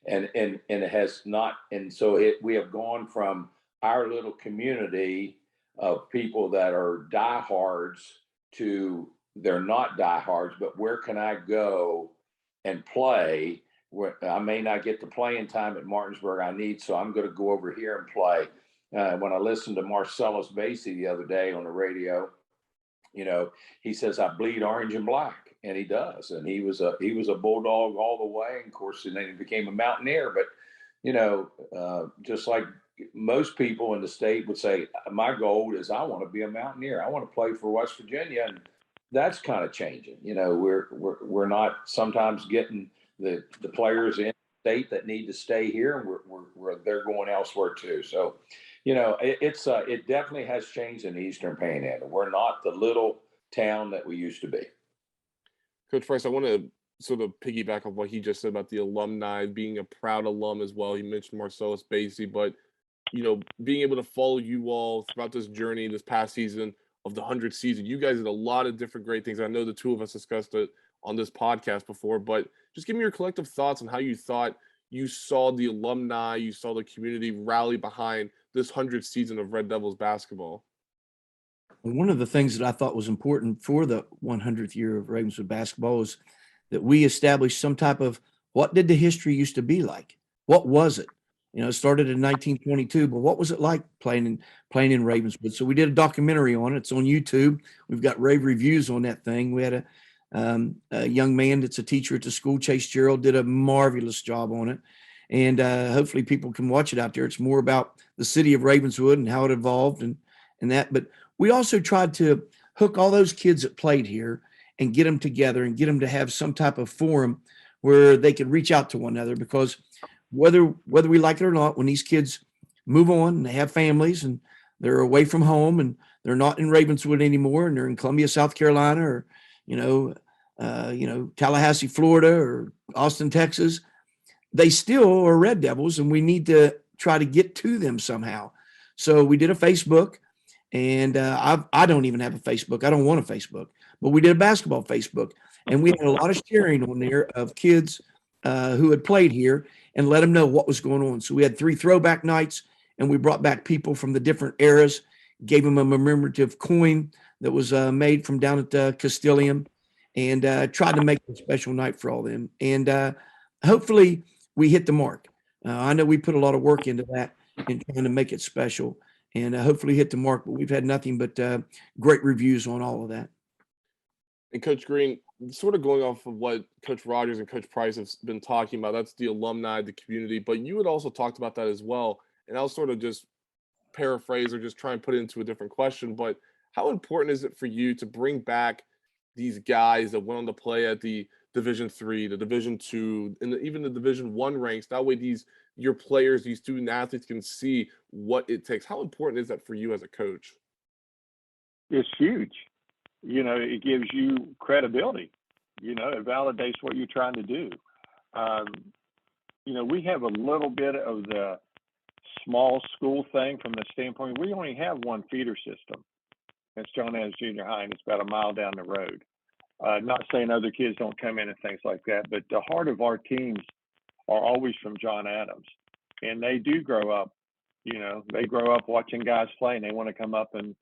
And it has not. And so we have gone from our little community of people that are diehards to they're not diehards, but where can I go and play? Where I may not get the playing time at Martinsburg I need, so I'm going to go over here and play. When I listened to Marcellus Basie the other day on the radio, he says I bleed orange and black, and he does. And he was a bulldog all the way. And of course, and then he became a mountaineer. But just like most people in the state would say, my goal is I want to be a mountaineer. I want to play for West Virginia, and that's kind of changing. We're not sometimes getting the players in state that need to stay here, and they're going elsewhere too. So, it definitely has changed in the Eastern Panhandle. We're not the little town that we used to be. Coach Price, I want to sort of piggyback on what he just said about the alumni being a proud alum as well. He mentioned Marcellus Basie, but being able to follow you all throughout this journey, this past season of the 100th season, you guys did a lot of different great things. I know the two of us discussed it on this podcast before, but just give me your collective thoughts on how you thought you saw the alumni, you saw the community rally behind this 100th season of Red Devils basketball. One of the things that I thought was important for the 100th year of Ravenswood basketball is that we established some type of what did the history used to be like? What was it? It started in 1922, but what was it like playing in Ravenswood? So we did a documentary on it. It's on YouTube. We've got rave reviews on that thing. We had a young man that's a teacher at the school, Chase Gerald, did a marvelous job on it. And hopefully people can watch it out there. It's more about the city of Ravenswood and how it evolved and that. But we also tried to hook all those kids that played here and get them together and get them to have some type of forum where they could reach out to one another, because whether we like it or not, when these kids move on and they have families and they're away from home and they're not in Ravenswood anymore and they're in Columbia, South Carolina, or Tallahassee, Florida, or Austin, Texas, they still are Red Devils, and we need to try to get to them somehow. So we did a Facebook, and I don't even have a Facebook. I don't want a Facebook, but we did a basketball Facebook, and we had a lot of sharing on there of kids who had played here and let them know what was going on. So we had 3 throwback nights, and we brought back people from the different eras, gave them a commemorative coin that was made from down at Castilium, and tried to make a special night for all of them. And hopefully we hit the mark. I know we put a lot of work into that and trying to make it special, and hopefully hit the mark, but we've had nothing but great reviews on all of that. And Coach Green, sort of going off of what Coach Rogers and Coach Price have been talking about, that's the alumni, the community, but you had also talked about that as well. And I'll sort of just paraphrase or just try and put it into a different question, but how important is it for you to bring back these guys that went on to play at the Division III, the Division II, and even the Division I ranks? That way your players, these student athletes can see what it takes. How important is that for you as a coach? It's huge. It gives you credibility. It validates what you're trying to do. We have a little bit of the small school thing from the standpoint, we only have one feeder system. It's John Adams Junior High, and it's about a mile down the road. Not saying other kids don't come in and things like that, but the heart of our teams are always from John Adams. And they do grow up, they grow up watching guys play, and they want to come up and,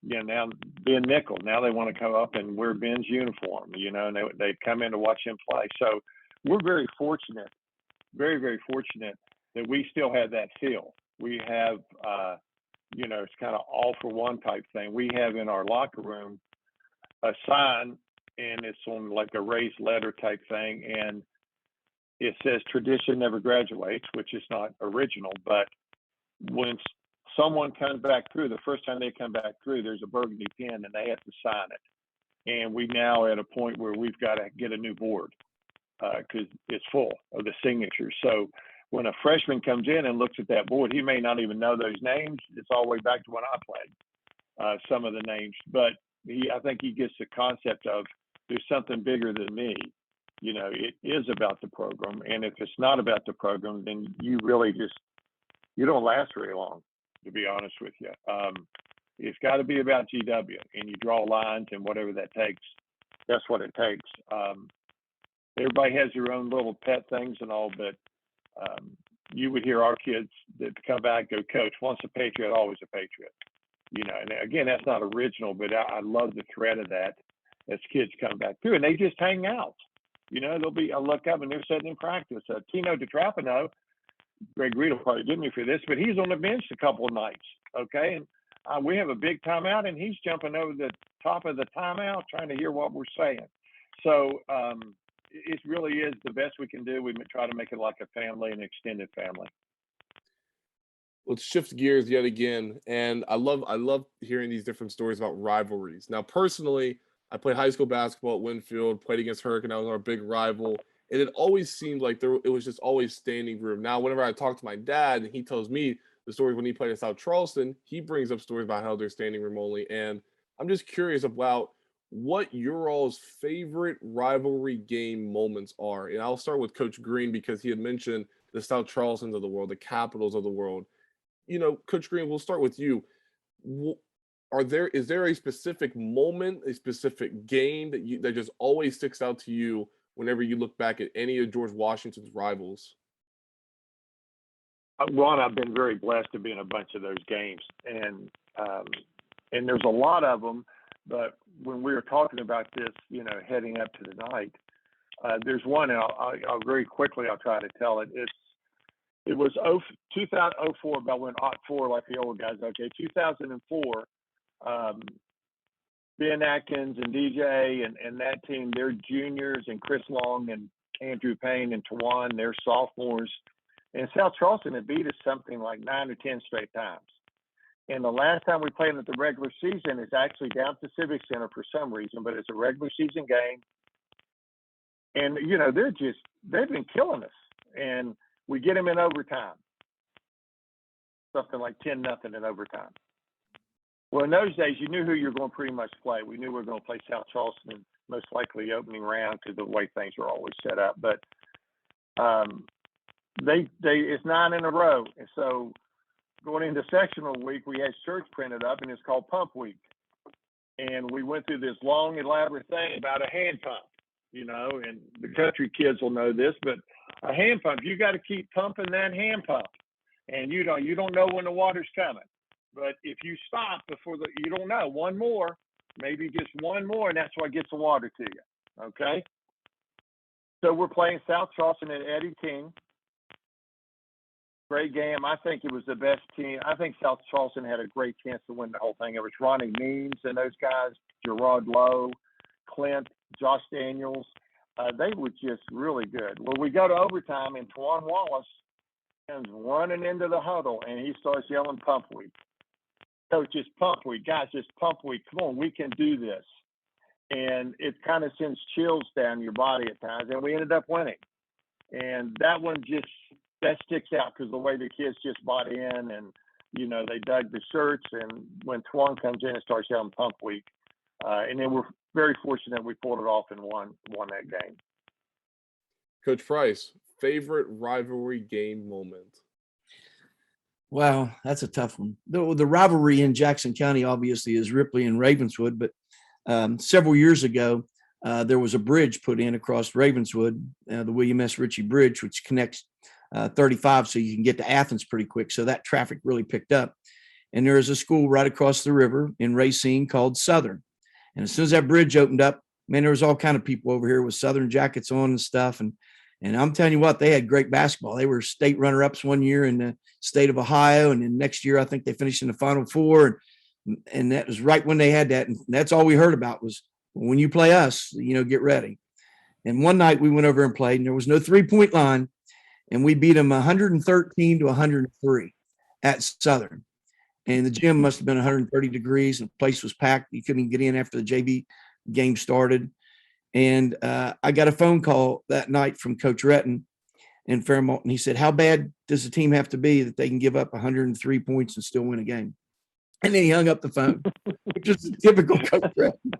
now Ben Nickel, now they want to come up and wear Ben's uniform, and they come in to watch him play. So we're very fortunate, very, very fortunate that we still have that feel. We have, it's kind of all for one type thing. We have in our locker room a sign, and it's on like a raised letter type thing, and it says tradition never graduates, which is not original, but when someone comes back through, the first time they come back through, there's a burgundy pen and they have to sign it. And we now at a point where we've got to get a new board. because it's full of the signatures. So when a freshman comes in and looks at that board, he may not even know those names. It's all the way back to when I played, some of the names. But I think he gets the concept of there's something bigger than me. You know, it is about the program. And if it's not about the program, then you really you don't last very long, to be honest with you. It's got to be about GW, and you draw lines and whatever that takes. That's what it takes. Everybody has their own little pet things and all, but you would hear our kids that come back go, Coach, once a Patriot, always a Patriot. You know, and again, that's not original, but I love the thread of that as kids come back through, and they just hang out. You know, I look up and they're sitting in practice. Tino DiTrapano, Greg Reed will probably get me for this, but he's on the bench a couple of nights, okay? And we have a big timeout, and he's jumping over the top of the timeout trying to hear what we're saying. So it really is the best we can do. We try to make it like a family, an extended family. Let's shift gears yet again, and I love hearing these different stories about rivalries. Now, personally, I played high school basketball at Winfield, played against Hurricane. That was our big rival, and it always seemed like it was just always standing room. Now, whenever I talk to my dad, and he tells me the stories when he played at South Charleston, he brings up stories about how they're standing room only, and I'm just curious about what your all's favorite rivalry game moments are. And I'll start with Coach Green because he had mentioned the South Charlestons of the world, the Capitals of the world. You know, Coach Green, we'll start with you. Is there a specific moment, a specific game that just always sticks out to you whenever you look back at any of George Washington's rivals? Ron, I've been very blessed to be in a bunch of those games, and there's a lot of them. But when we were talking about this, you know, heading up to tonight, there's one, and I'll very quickly I'll try to tell it. It was 2004, about when 04, like the old guys. Okay, 2004. Ben Atkins and DJ and that team, they're juniors, and Chris Long and Andrew Payne and Tawan, they're sophomores. And South Charleston had beat us something like 9 or 10 straight times. And the last time we played at the regular season is actually down at the Civic Center for some reason, but it's a regular season game. And, you know, they've been killing us. And we get them in overtime. Something like 10-0 in overtime. Well, in those days, you knew who you were going to pretty much play. We knew we were going to play South Charleston, most likely opening round because of the way things were always set up. But it's 9 in a row. And so going into sectional week, we had shirts printed up, and it's called Pump Week. And we went through this long, elaborate thing about a hand pump, you know, and the country kids will know this, but a hand pump, you got to keep pumping that hand pump. And you don't know when the water's coming. But if you stop you don't know, one more, maybe just one more, and that's what gets the water to you, okay? So we're playing South Charleston at Eddie King. Great game. I think it was the best team. I think South Charleston had a great chance to win the whole thing. It was Ronnie Means and those guys, Gerard Lowe, Clint, Josh Daniels. They were just really good. Well, we go to overtime, and Tawan Wallace comes running into the huddle, and he starts yelling, "Pump Week." Coach, just Pump Week. Guys, just Pump Week. Come on, we can do this. And it kind of sends chills down your body at times, and we ended up winning. And that one that sticks out because the way the kids just bought in, and, you know, they dug the shirts, and when Tawan comes in and starts yelling Pump Week, and then we're very fortunate we pulled it off and won that game. Coach Price, favorite rivalry game moment? Wow, that's a tough one. The rivalry in Jackson County obviously is Ripley and Ravenswood, but several years ago, there was a bridge put in across Ravenswood, the William S. Ritchie Bridge, which connects 35 so you can get to Athens pretty quick. So that traffic really picked up. And there is a school right across the river in Racine called Southern. And as soon as that bridge opened up, man, there was all kind of people over here with Southern jackets on and stuff. And I'm telling you what, they had great basketball. They were state runner-ups one year in the state of Ohio. And then next year, I think they finished in the Final Four. And that was right when they had that. And that's all we heard about was, when you play us, you know, get ready. And one night we went over and played, and there was no three-point line. And we beat them 113 to 103 at Southern. And the gym must have been 130 degrees. And the place was packed. You couldn't even get in after the JV game started. And I got a phone call that night from Coach Retton in Fairmont, and he said, "How bad does the team have to be that they can give up 103 points and still win a game?" And then he hung up the phone, which was a typical Coach Retton.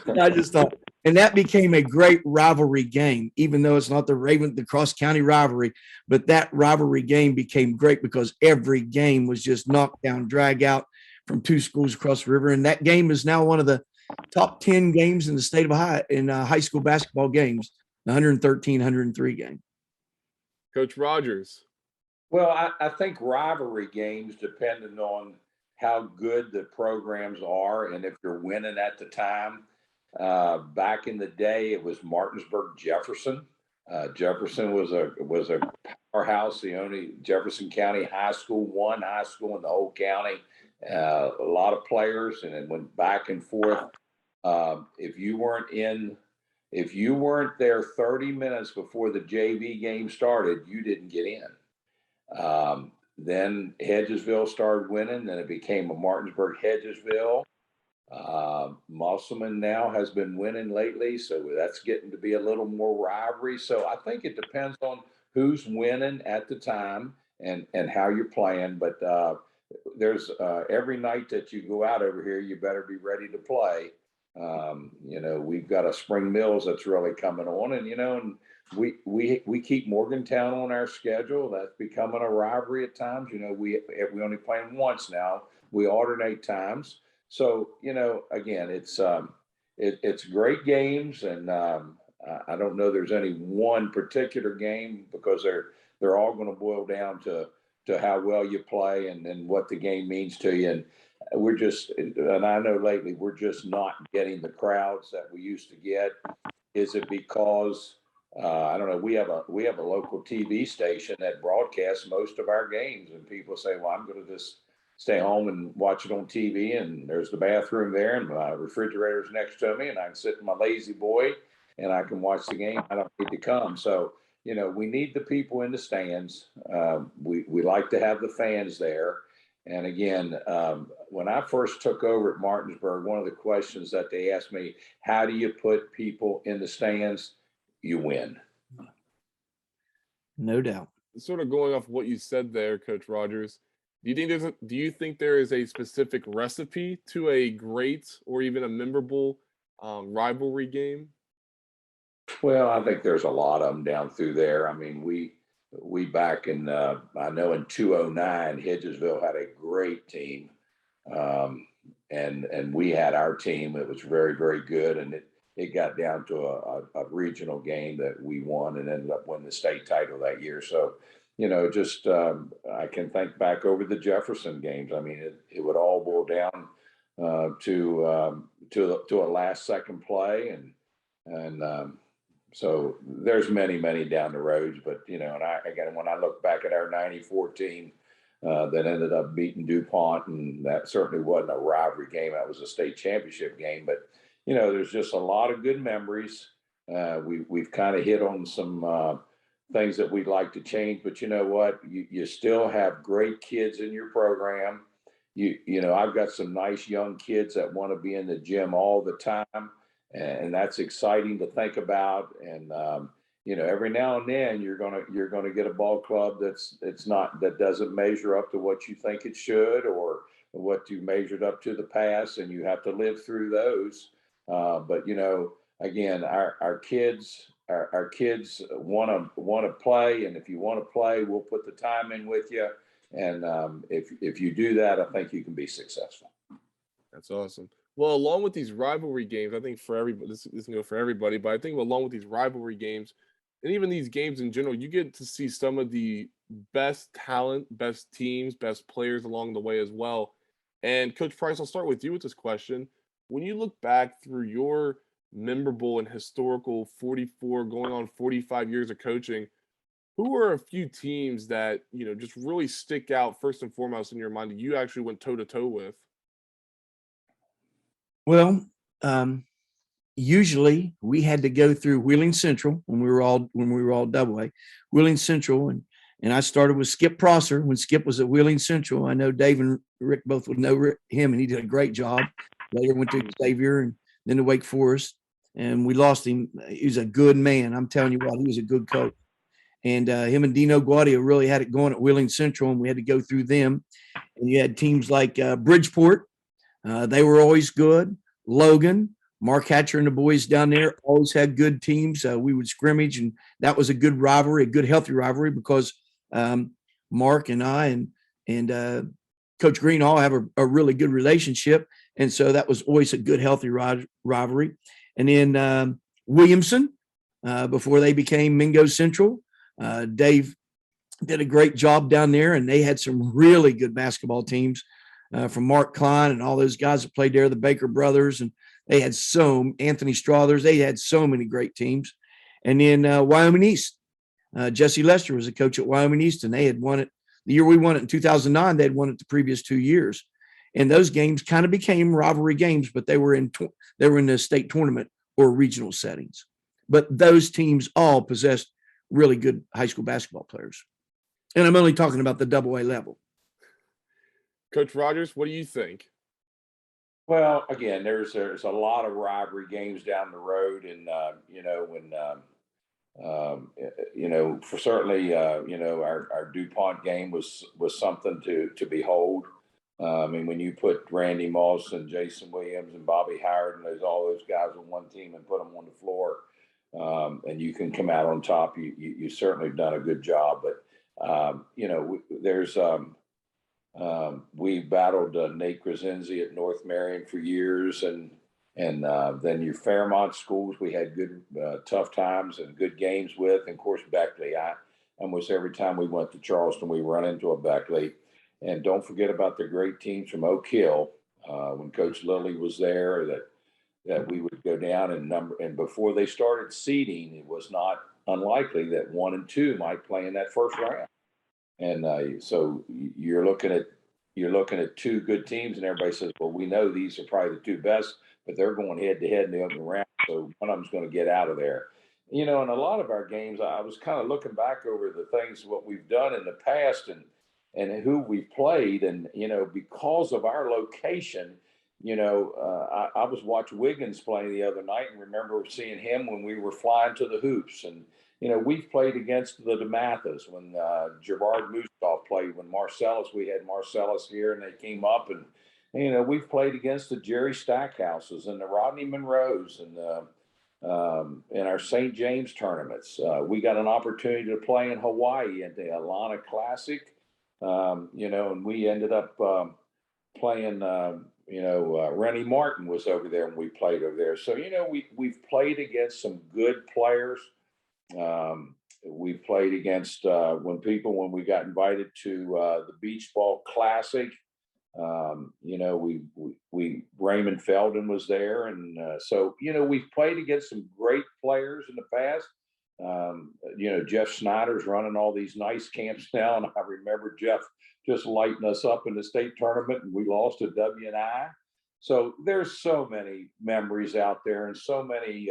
And I just thought, and that became a great rivalry game, even though it's not the cross county rivalry, but that rivalry game became great because every game was just knockdown, drag out from two schools across the river. And that game is now one of the top 10 games in the state of Ohio in high school basketball games, the 113, 103 game. Coach Rogers. Well, I think rivalry games, depending on how good the programs are and if you're winning at the time. Back in the day, it was Martinsburg Jefferson. Jefferson was a powerhouse, the only Jefferson County high school, one high school in the whole county. A lot of players, and it went back and forth. If you weren't there 30 minutes before the JV game started, you didn't get in. Then Hedgesville started winning, then it became a Martinsburg Hedgesville. Musselman now has been winning lately, so that's getting to be a little more rivalry. So I think it depends on who's winning at the time and how you're playing. But there's every night that you go out over here, you better be ready to play. We've got a Spring Mills that's really coming on, and we keep Morgantown on our schedule. That's becoming a rivalry at times. We only play them once now. We alternate times. So, again, it's great games, and I don't know there's any one particular game because they're all going to boil down to how well you play and what the game means to you. And and I know lately we're just not getting the crowds that we used to get. Is it because I don't know? We have a local TV station that broadcasts most of our games, and people say, "Well, I'm going to just stay home and watch it on TV, and there's the bathroom there, and my refrigerator's next to me, and I can sit in my lazy boy, and I can watch the game. I don't need to come." So, we need the people in the stands. We like to have the fans there. And again, when I first took over at Martinsburg, one of the questions that they asked me, how do you put people in the stands? You win. No doubt. Sort of going off what you said there, Coach Rogers, do you think there is a specific recipe to a great or even a memorable rivalry game? Well, I think there's a lot of them down through there. I mean, we back in I know in 2009, Hedgesville had a great team, and we had our team. It was very, very good, and it got down to a regional game that we won and ended up winning the state title that year. So, just I can think back over the Jefferson games. I mean, it would all boil down to a last second play, and so there's many down the roads. But and again, when I look back at our '94 team that ended up beating DuPont, and that certainly wasn't a rivalry game. That was a state championship game. But there's just a lot of good memories. We've kind of hit on some things that we'd like to change, but you know what? You still have great kids in your program. I've got some nice young kids that want to be in the gym all the time, and that's exciting to think about. And every now and then you're gonna get a ball club that doesn't measure up to what you think it should, or what you measured up to the past, and you have to live through those. But again, our kids want to play, and if you want to play, we'll put the time in with you. And if you do that, I think you can be successful. That's awesome. Well, along with these rivalry games, I think for everybody, this can go for everybody, but I think along with these rivalry games and even these games in general, you get to see some of the best talent, best teams, best players along the way as well. And Coach Price, I'll start with you with this question. When you look back through your memorable and historical 44 going on 45 years of coaching, who are a few teams that, just really stick out first and foremost in your mind that you actually went toe to toe with? Well, usually we had to go through Wheeling Central when we were all double A, Wheeling Central, and I started with Skip Prosser when Skip was at Wheeling Central. I know Dave and Rick both would know him, and he did a great job. Later went to Xavier and then to Wake Forest. and we lost him. He was a good man. I'm telling you what, he was a good coach. And him and Dino Guardia really had it going at Wheeling Central, and we had to go through them. And you had teams like Bridgeport. They were always good. Logan, Mark Hatcher and the boys down there always had good teams. We would scrimmage, and that was a good rivalry, a good, healthy rivalry, because Mark and I and Coach Green all have a really good relationship. And so that was always a good, healthy rivalry. And then Williamson, before they became Mingo Central, Dave did a great job down there, and they had some really good basketball teams from Mark Klein and all those guys that played there, the Baker brothers, and they had Anthony Strothers. They had so many great teams. And then Wyoming East, Jesse Lester was a coach at Wyoming East, and they had won it the year we won it in 2009. They'd won it the previous 2 years, and those games kind of became rivalry games, but they were in the state tournament or regional settings. But those teams all possessed really good high school basketball players. And I'm only talking about the AA level. Coach Rogers, what do you think? Well, again, there's a lot of rivalry games down the road, and for certainly, our DuPont game was something to behold. I mean, when you put Randy Moss and Jason Williams and Bobby Howard and all those guys on one team and put them on the floor, and you can come out on top, you certainly done a good job. But we battled Nate Krasinski at North Marion for years, and then your Fairmont schools we had good tough times and good games with. And of course Beckley, almost every time we went to Charleston we run into a Beckley. And don't forget about the great teams from Oak Hill when Coach Lilly was there, that we would go down and before they started seeding, it was not unlikely that 1 and 2 might play in that first round. And so you're looking at 2 good teams, and everybody says, well, we know these are probably the 2 best, but they're going head to head in the opening round, so one of them's going to get out of there. In a lot of our games, I was kind of looking back over the things what we've done in the past and who we've played, and because of our location, I was watching Wiggins play the other night and remember seeing him when we were flying to the hoops. And we've played against the DeMathas when Gerard Mustoff played, when we had Marcellus here and they came up. And, we've played against the Jerry Stackhouses and the Rodney Monroes and in our St. James tournaments. We got an opportunity to play in Hawaii at the Alana Classic, and we ended up playing, Rennie Martin was over there and we played over there. So, we've played against some good players. We played against when we got invited to the Beach Ball Classic. We Raymond Felden was there, and so we've played against some great players in the past. Jeff Snyder's running all these nice camps now, and I remember Jeff just lighting us up in the state tournament, and we lost to W&I. So there's so many memories out there, and so many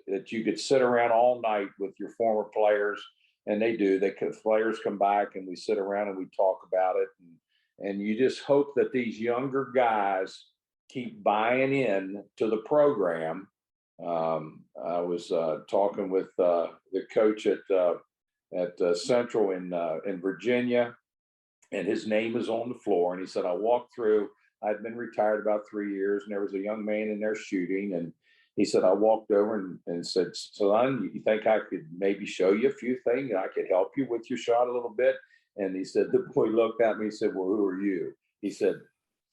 that you could sit around all night with your former players, and they do. Players come back, and we sit around and we talk about it, and you just hope that these younger guys keep buying in to the program. I was talking with the coach at Central in Virginia, and his name is on the floor, and he said, I walked through. I'd been retired about 3 years, and there was a young man in there shooting. And he said, I walked over and said, son, you think I could maybe show you a few things? I could help you with your shot a little bit. And he said, the boy looked at me and said, well, who are you? He said,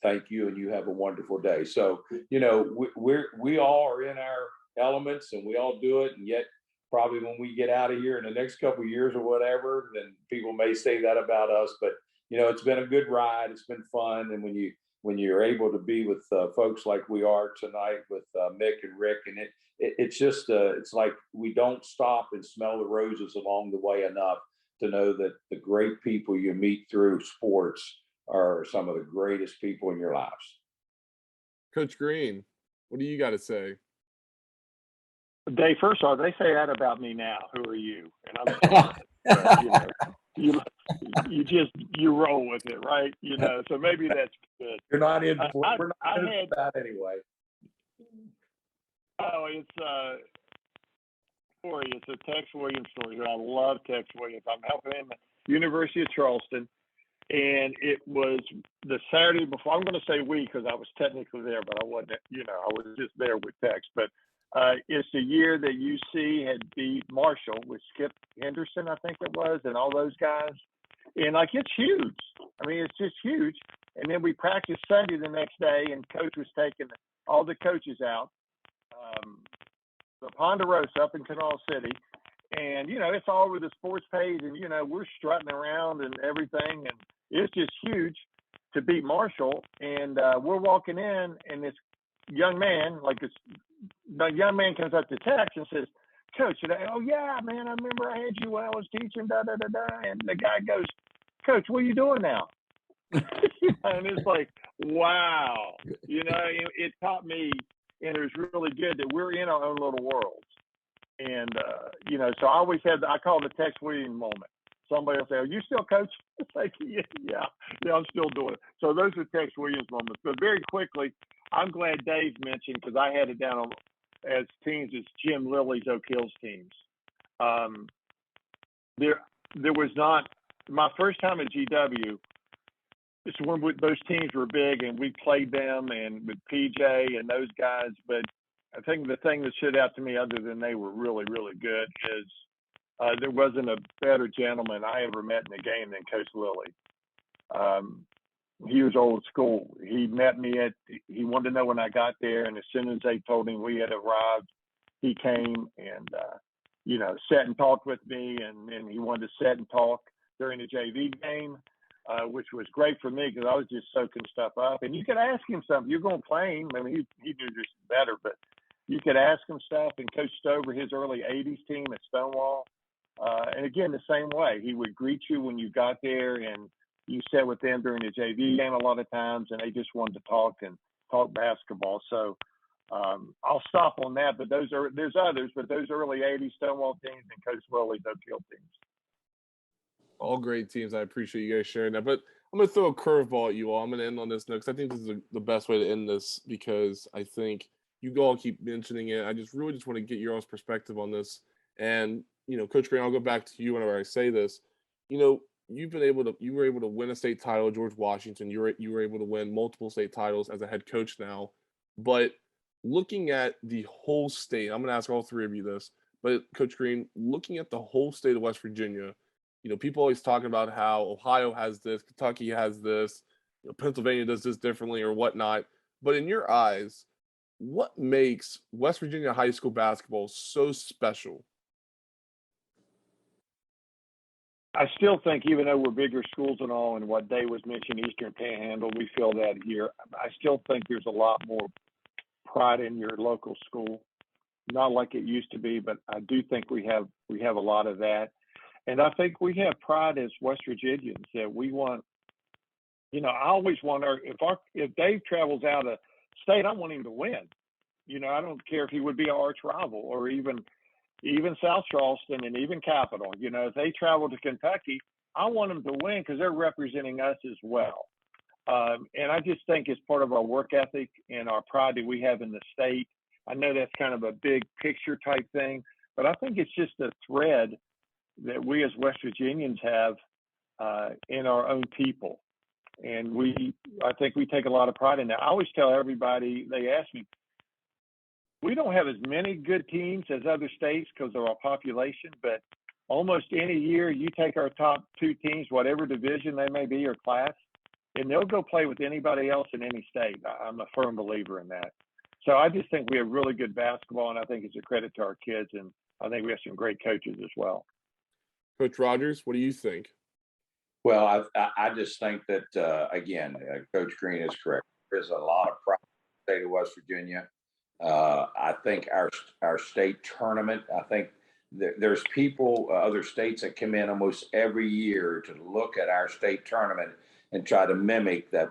thank you, and you have a wonderful day. So, we all are in our elements, and we all do it. And yet probably when we get out of here in the next couple of years or whatever, then people may say that about us. But, it's been a good ride. It's been fun. And when you're able to be with folks like we are tonight with Mick and Rick, and it's just it's like we don't stop and smell the roses along the way enough to know that the great people you meet through sports are some of the greatest people in your lives. Coach Green, what do you got to say? Dave, first of all, they say that about me now. Who are you? And I'm you roll with it, right? So maybe that's good. We're not in that anyway. Oh, it's a Tex Williams story. I love Tex Williams. I'm helping him at University of Charleston, and it was the Saturday before. I'm going to say we because I was technically there, but I wasn't. I was just there with Tex. But it's the year that UC had beat Marshall with Skip Henderson, I think it was, and all those guys. And like it's huge. I mean, it's just huge. And then we practiced Sunday the next day, and Coach was taking all the coaches out. The Ponderosa up in Canal City, and it's all over the sports page, and we're strutting around and everything, and it's just huge to beat Marshall. And we're walking in, and this young man, the young man comes up to Tex and says, "Coach," oh yeah, man, I remember I had you when I was teaching, da da da da. And the guy goes, "Coach, what are you doing now?" And it's like, wow, it taught me. And it was really good that we're in our own little worlds. And, so I always I call it the Tex Williams moment. Somebody will say, "Are you still coach?" It's like, yeah, I'm still doing it. So those are Tex Williams moments. But very quickly, I'm glad Dave mentioned, because I had it down on, as teams as Jim Lilly's Oak Hills teams. There was not, my first time at GW, it's when those teams were big and we played them and with PJ and those guys. But I think the thing that stood out to me, other than they were really, really good, is there wasn't a better gentleman I ever met in a game than Coach Lilly. He was old school. He met me he wanted to know when I got there. And as soon as they told him we had arrived, he came and, sat and talked with me. And he wanted to sit and talk during the JV game. Which was great for me because I was just soaking stuff up. And you could ask him something. You're going to play him. I mean, he knew this better, but you could ask him stuff. And Coach Stover, his early 80s team at Stonewall, and again, the same way. He would greet you when you got there, and you sat with them during the JV game a lot of times, and they just wanted to talk basketball. So I'll stop on that. But there's others, but those early 80s Stonewall teams and Coach Lilly's Oak Hill teams. All great teams. I appreciate you guys sharing that. But I'm going to throw a curveball at you all. I'm going to end on this note because I think this is the best way to end this, because I think you all keep mentioning it. I just really want to get your all's perspective on this. And, Coach Green, I'll go back to you whenever I say this. You were able to win a state title, George Washington. You were able to win multiple state titles as a head coach now. But looking at the whole state, I'm going to ask all three of you this, but Coach Green, looking at the whole state of West Virginia, people always talking about how Ohio has this, Kentucky has this, Pennsylvania does this differently or whatnot. But in your eyes, what makes West Virginia high school basketball so special? I still think, even though we're bigger schools and all, and what Dave was mentioning, Eastern Panhandle, we feel that here. I still think there's a lot more pride in your local school. Not like it used to be, but I do think we have a lot of that. And I think we have pride as West Virginians that we want. I always want if Dave travels out of state, I want him to win. I don't care if he would be our arch rival or even South Charleston and even Capital. If they travel to Kentucky, I want them to win because they're representing us as well. And I just think it's part of our work ethic and our pride that we have in the state. I know that's kind of a big picture type thing, but I think it's just a thread that we as West Virginians have in our own people. And I think we take a lot of pride in that. I always tell everybody, they ask me, we don't have as many good teams as other states because of our population, but almost any year you take our top two teams, whatever division they may be or class, and they'll go play with anybody else in any state. I'm a firm believer in that. So I just think we have really good basketball, and I think it's a credit to our kids, and I think we have some great coaches as well. Coach Rogers, what do you think? Well, I just think that, again, Coach Green is correct. There's a lot of pride in the state of West Virginia. I think our state tournament, I think there's people, other states that come in almost every year to look at our state tournament and try to mimic that.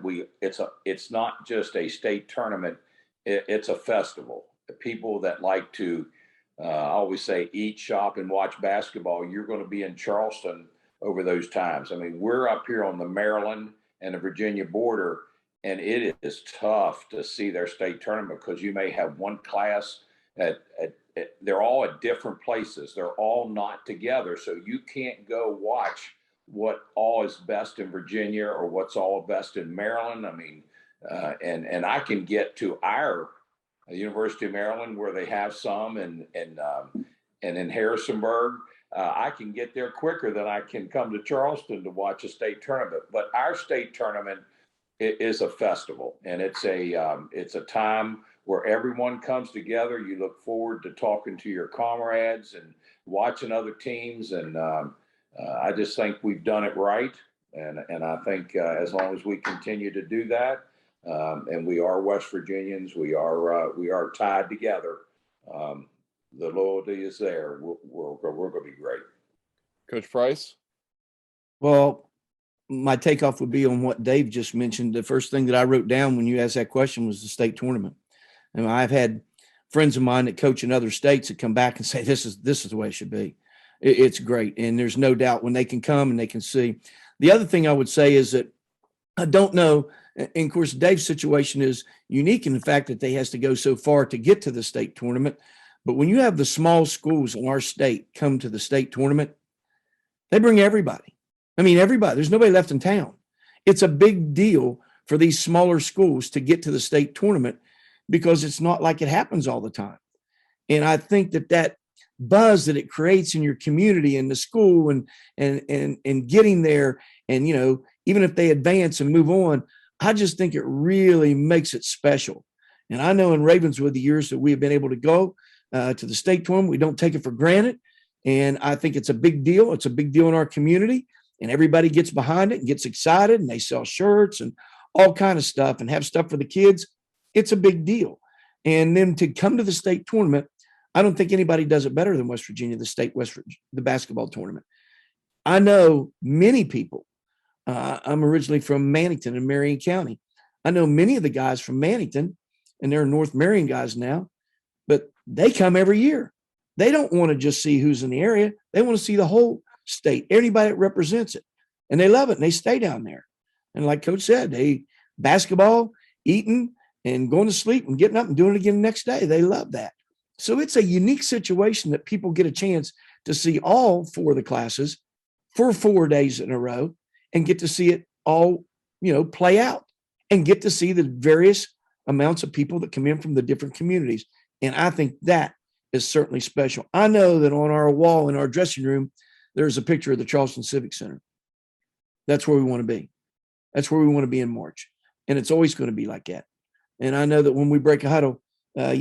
It's not just a state tournament, it's a festival. The people that like to, I always say, eat, shop, and watch basketball, you're going to be in Charleston over those times. I mean, we're up here on the Maryland and the Virginia border, and it is tough to see their state tournament because you may have one class they're all at different places. They're all not together. So you can't go watch what all is best in Virginia or what's all best in Maryland. I mean, and I can get to our University of Maryland where they have some, and in Harrisonburg. I can get there quicker than I can come to Charleston to watch a state tournament. But our state tournament is a festival, and it's a time where everyone comes together. You look forward to talking to your comrades and watching other teams, and I just think we've done it right. And I think as long as we continue to do that, and we are West Virginians, we are tied together. The loyalty is there. We're going to be great. Coach Price? Well, my takeoff would be on what Dave just mentioned. The first thing that I wrote down when you asked that question was the state tournament. And I've had friends of mine that coach in other states that come back and say, this is the way it should be. It's great. And there's no doubt when they can come and they can see. The other thing I would say is that I don't know. And of course, Dave's situation is unique in the fact that they has to go so far to get to the state tournament. But when you have the small schools in our state come to the state tournament, they bring everybody. I mean, everybody. There's nobody left in town. It's a big deal for these smaller schools to get to the state tournament because it's not like it happens all the time. And I think that buzz that it creates in your community and the school and getting there, and even if they advance and move on, I just think it really makes it special. And I know in Ravenswood, the years that we have been able to go to the state tournament, we don't take it for granted. And I think it's a big deal. It's a big deal in our community, and everybody gets behind it and gets excited, and they sell shirts and all kind of stuff and have stuff for the kids. It's a big deal. And then to come to the state tournament, I don't think anybody does it better than West Virginia, the basketball tournament. I know many people. I'm originally from Mannington in Marion County. I know many of the guys from Mannington, and they're North Marion guys now, but they come every year. They don't want to just see who's in the area. They want to see the whole state, anybody that represents it. And they love it, and they stay down there. And like Coach said, they basketball, eating, and going to sleep and getting up and doing it again the next day. They love that. So it's a unique situation that people get a chance to see all four of the classes for 4 days in a row and get to see it all, play out and get to see the various amounts of people that come in from the different communities. And I think that is certainly special. I know that on our wall in our dressing room, there's a picture of the Charleston Civic Center. That's where we want to be. That's where we want to be in March. And it's always going to be like that. And I know that when we break a huddle, 1,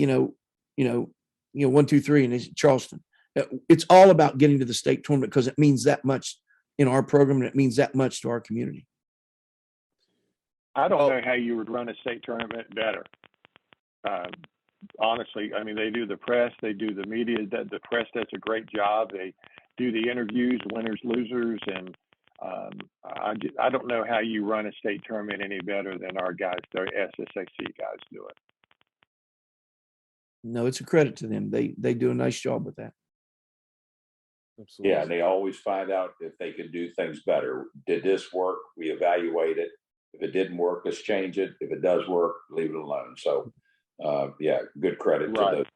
2, 3, and it's Charleston. It's all about getting to the state tournament because it means that much in our program, and it means that much to our community. I don't know how you would run a state tournament better. Honestly, I mean, they do the press, they do the media. The press does a great job. They do the interviews, winners, losers, and I don't know how you run a state tournament any better than our guys, their SSAC guys, do it. No, it's a credit to them. They do a nice job with that. Absolutely. Yeah, they always find out if they can do things better. Did this work? We evaluate it. If it didn't work, let's change it. If it does work, leave it alone. So, good credit to those.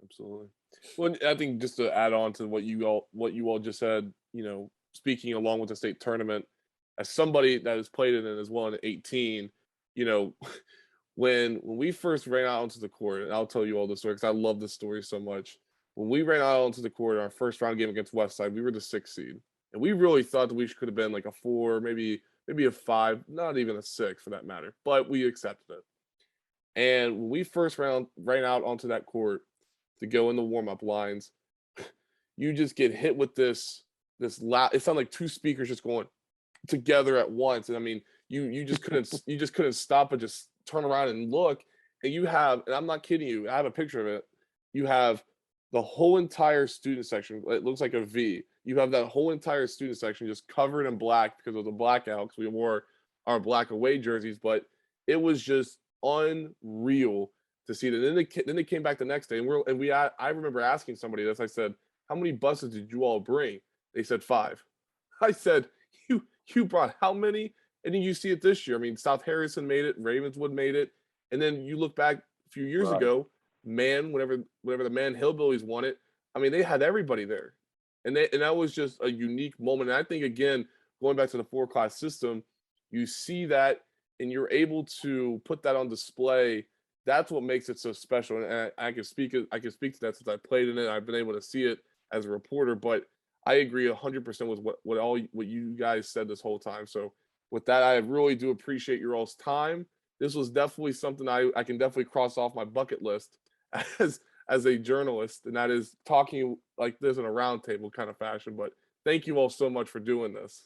Absolutely. Well, I think just to add on to what you all just said, speaking along with the state tournament, as somebody that has played in it as well in 18, when we first ran out onto the court, and I'll tell you all the story because I love this story so much. When we ran out onto the court in our first round game against Westside, we were the 6th seed, and we really thought that we could have been like a 4, maybe a 5, not even a 6 for that matter, but we accepted it. And when we first ran out onto that court to go in the warm-up lines, you just get hit with this loud. It sounded like 2 speakers just going together at once, and I mean, you just couldn't stop but just turn around and look, and you have, and I'm not kidding you, I have a picture of it. You have the whole entire student section. It looks like a V. You have that whole entire student section just covered in black because of the blackout, because we wore our black away jerseys. But it was just unreal to see that. Then they came back the next day, I remember asking somebody this. I said, "How many buses did you all bring?" They said 5. I said, "You brought how many?" And then you see it this year. I mean, South Harrison made it, Ravenswood made it, and then you look back a few years ago, man, whenever the man hillbillies won it, I mean, they had everybody there. And that was just a unique moment. And I think, again, going back to the 4-class system, you see that and you're able to put that on display. That's what makes it so special. And I can speak to that since I played in it. I've been able to see it as a reporter, but I agree 100% with what you guys said this whole time. So with that, I really do appreciate your all's time. This was definitely something I can definitely cross off my bucket list as a journalist, and that is talking like this in a roundtable kind of fashion. But thank you all so much for doing this.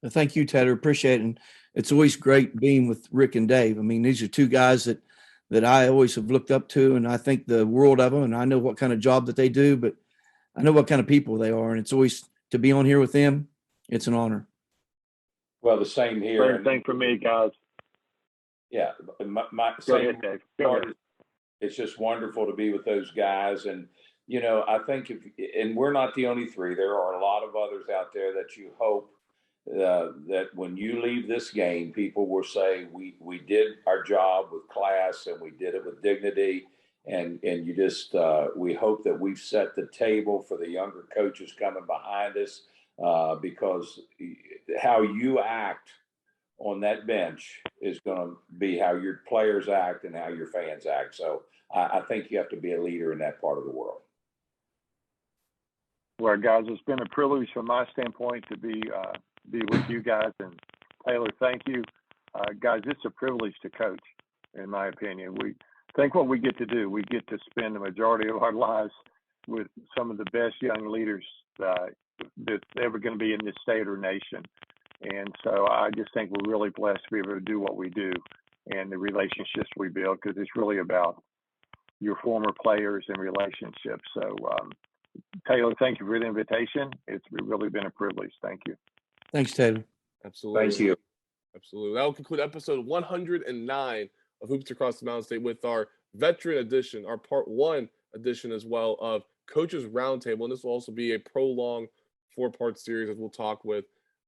Well, thank you, Taylor. Appreciate it. And it's always great being with Rick and Dave. I mean, these are two guys that I always have looked up to, and I think the world of them, and I know what kind of job that they do, but I know what kind of people they are, and it's always to be on here with them. It's an honor. Well, the same here. Same thing for me, guys. Yeah, my Go same ahead, Dave. Go ahead. It's just wonderful to be with those guys. And, I think and we're not the only three, there are a lot of others out there that you hope that when you leave this game, people will say, we did our job with class and we did it with dignity. And you just, we hope that we've set the table for the younger coaches coming behind us, because how you act on that bench is going to be how your players act and how your fans act. So I think you have to be a leader in that part of the world. Well, guys, it's been a privilege from my standpoint to be with you guys. And Taylor, thank you. Guys, it's a privilege to coach, in my opinion. We think what we get to do, we get to spend the majority of our lives with some of the best young leaders that's ever going to be in this state or nation. And so I just think we're really blessed to be able to do what we do and the relationships we build, because it's really about your former players and relationships. So, Taylor, thank you for the invitation. It's really been a privilege. Thank you. Thanks, Taylor. Absolutely. Thank you. Absolutely. That will conclude episode 109 of Hoops Across the Mountain State with our veteran edition, our part 1 edition as well of Coaches Roundtable. And this will also be a prolonged 4-part series as we'll talk with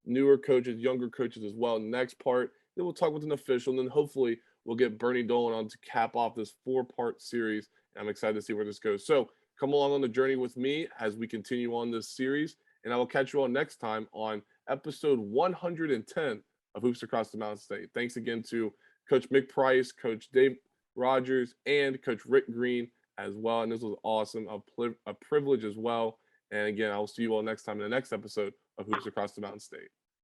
newer coaches, younger coaches as well. Next part, then we'll talk with an official, and then hopefully we'll get Bernie Dolan on to cap off this 4-part series. And I'm excited to see where this goes. So come along on the journey with me as we continue on this series, and I will catch you all next time on episode 110 of Hoops Across the Mountain State. Thanks again to Coach Mick Price, Coach Dave Rogers, and Coach Rick Green as well. And this was awesome, a privilege as well. And again, I will see you all next time in the next episode of Hoops Across the Mountain State.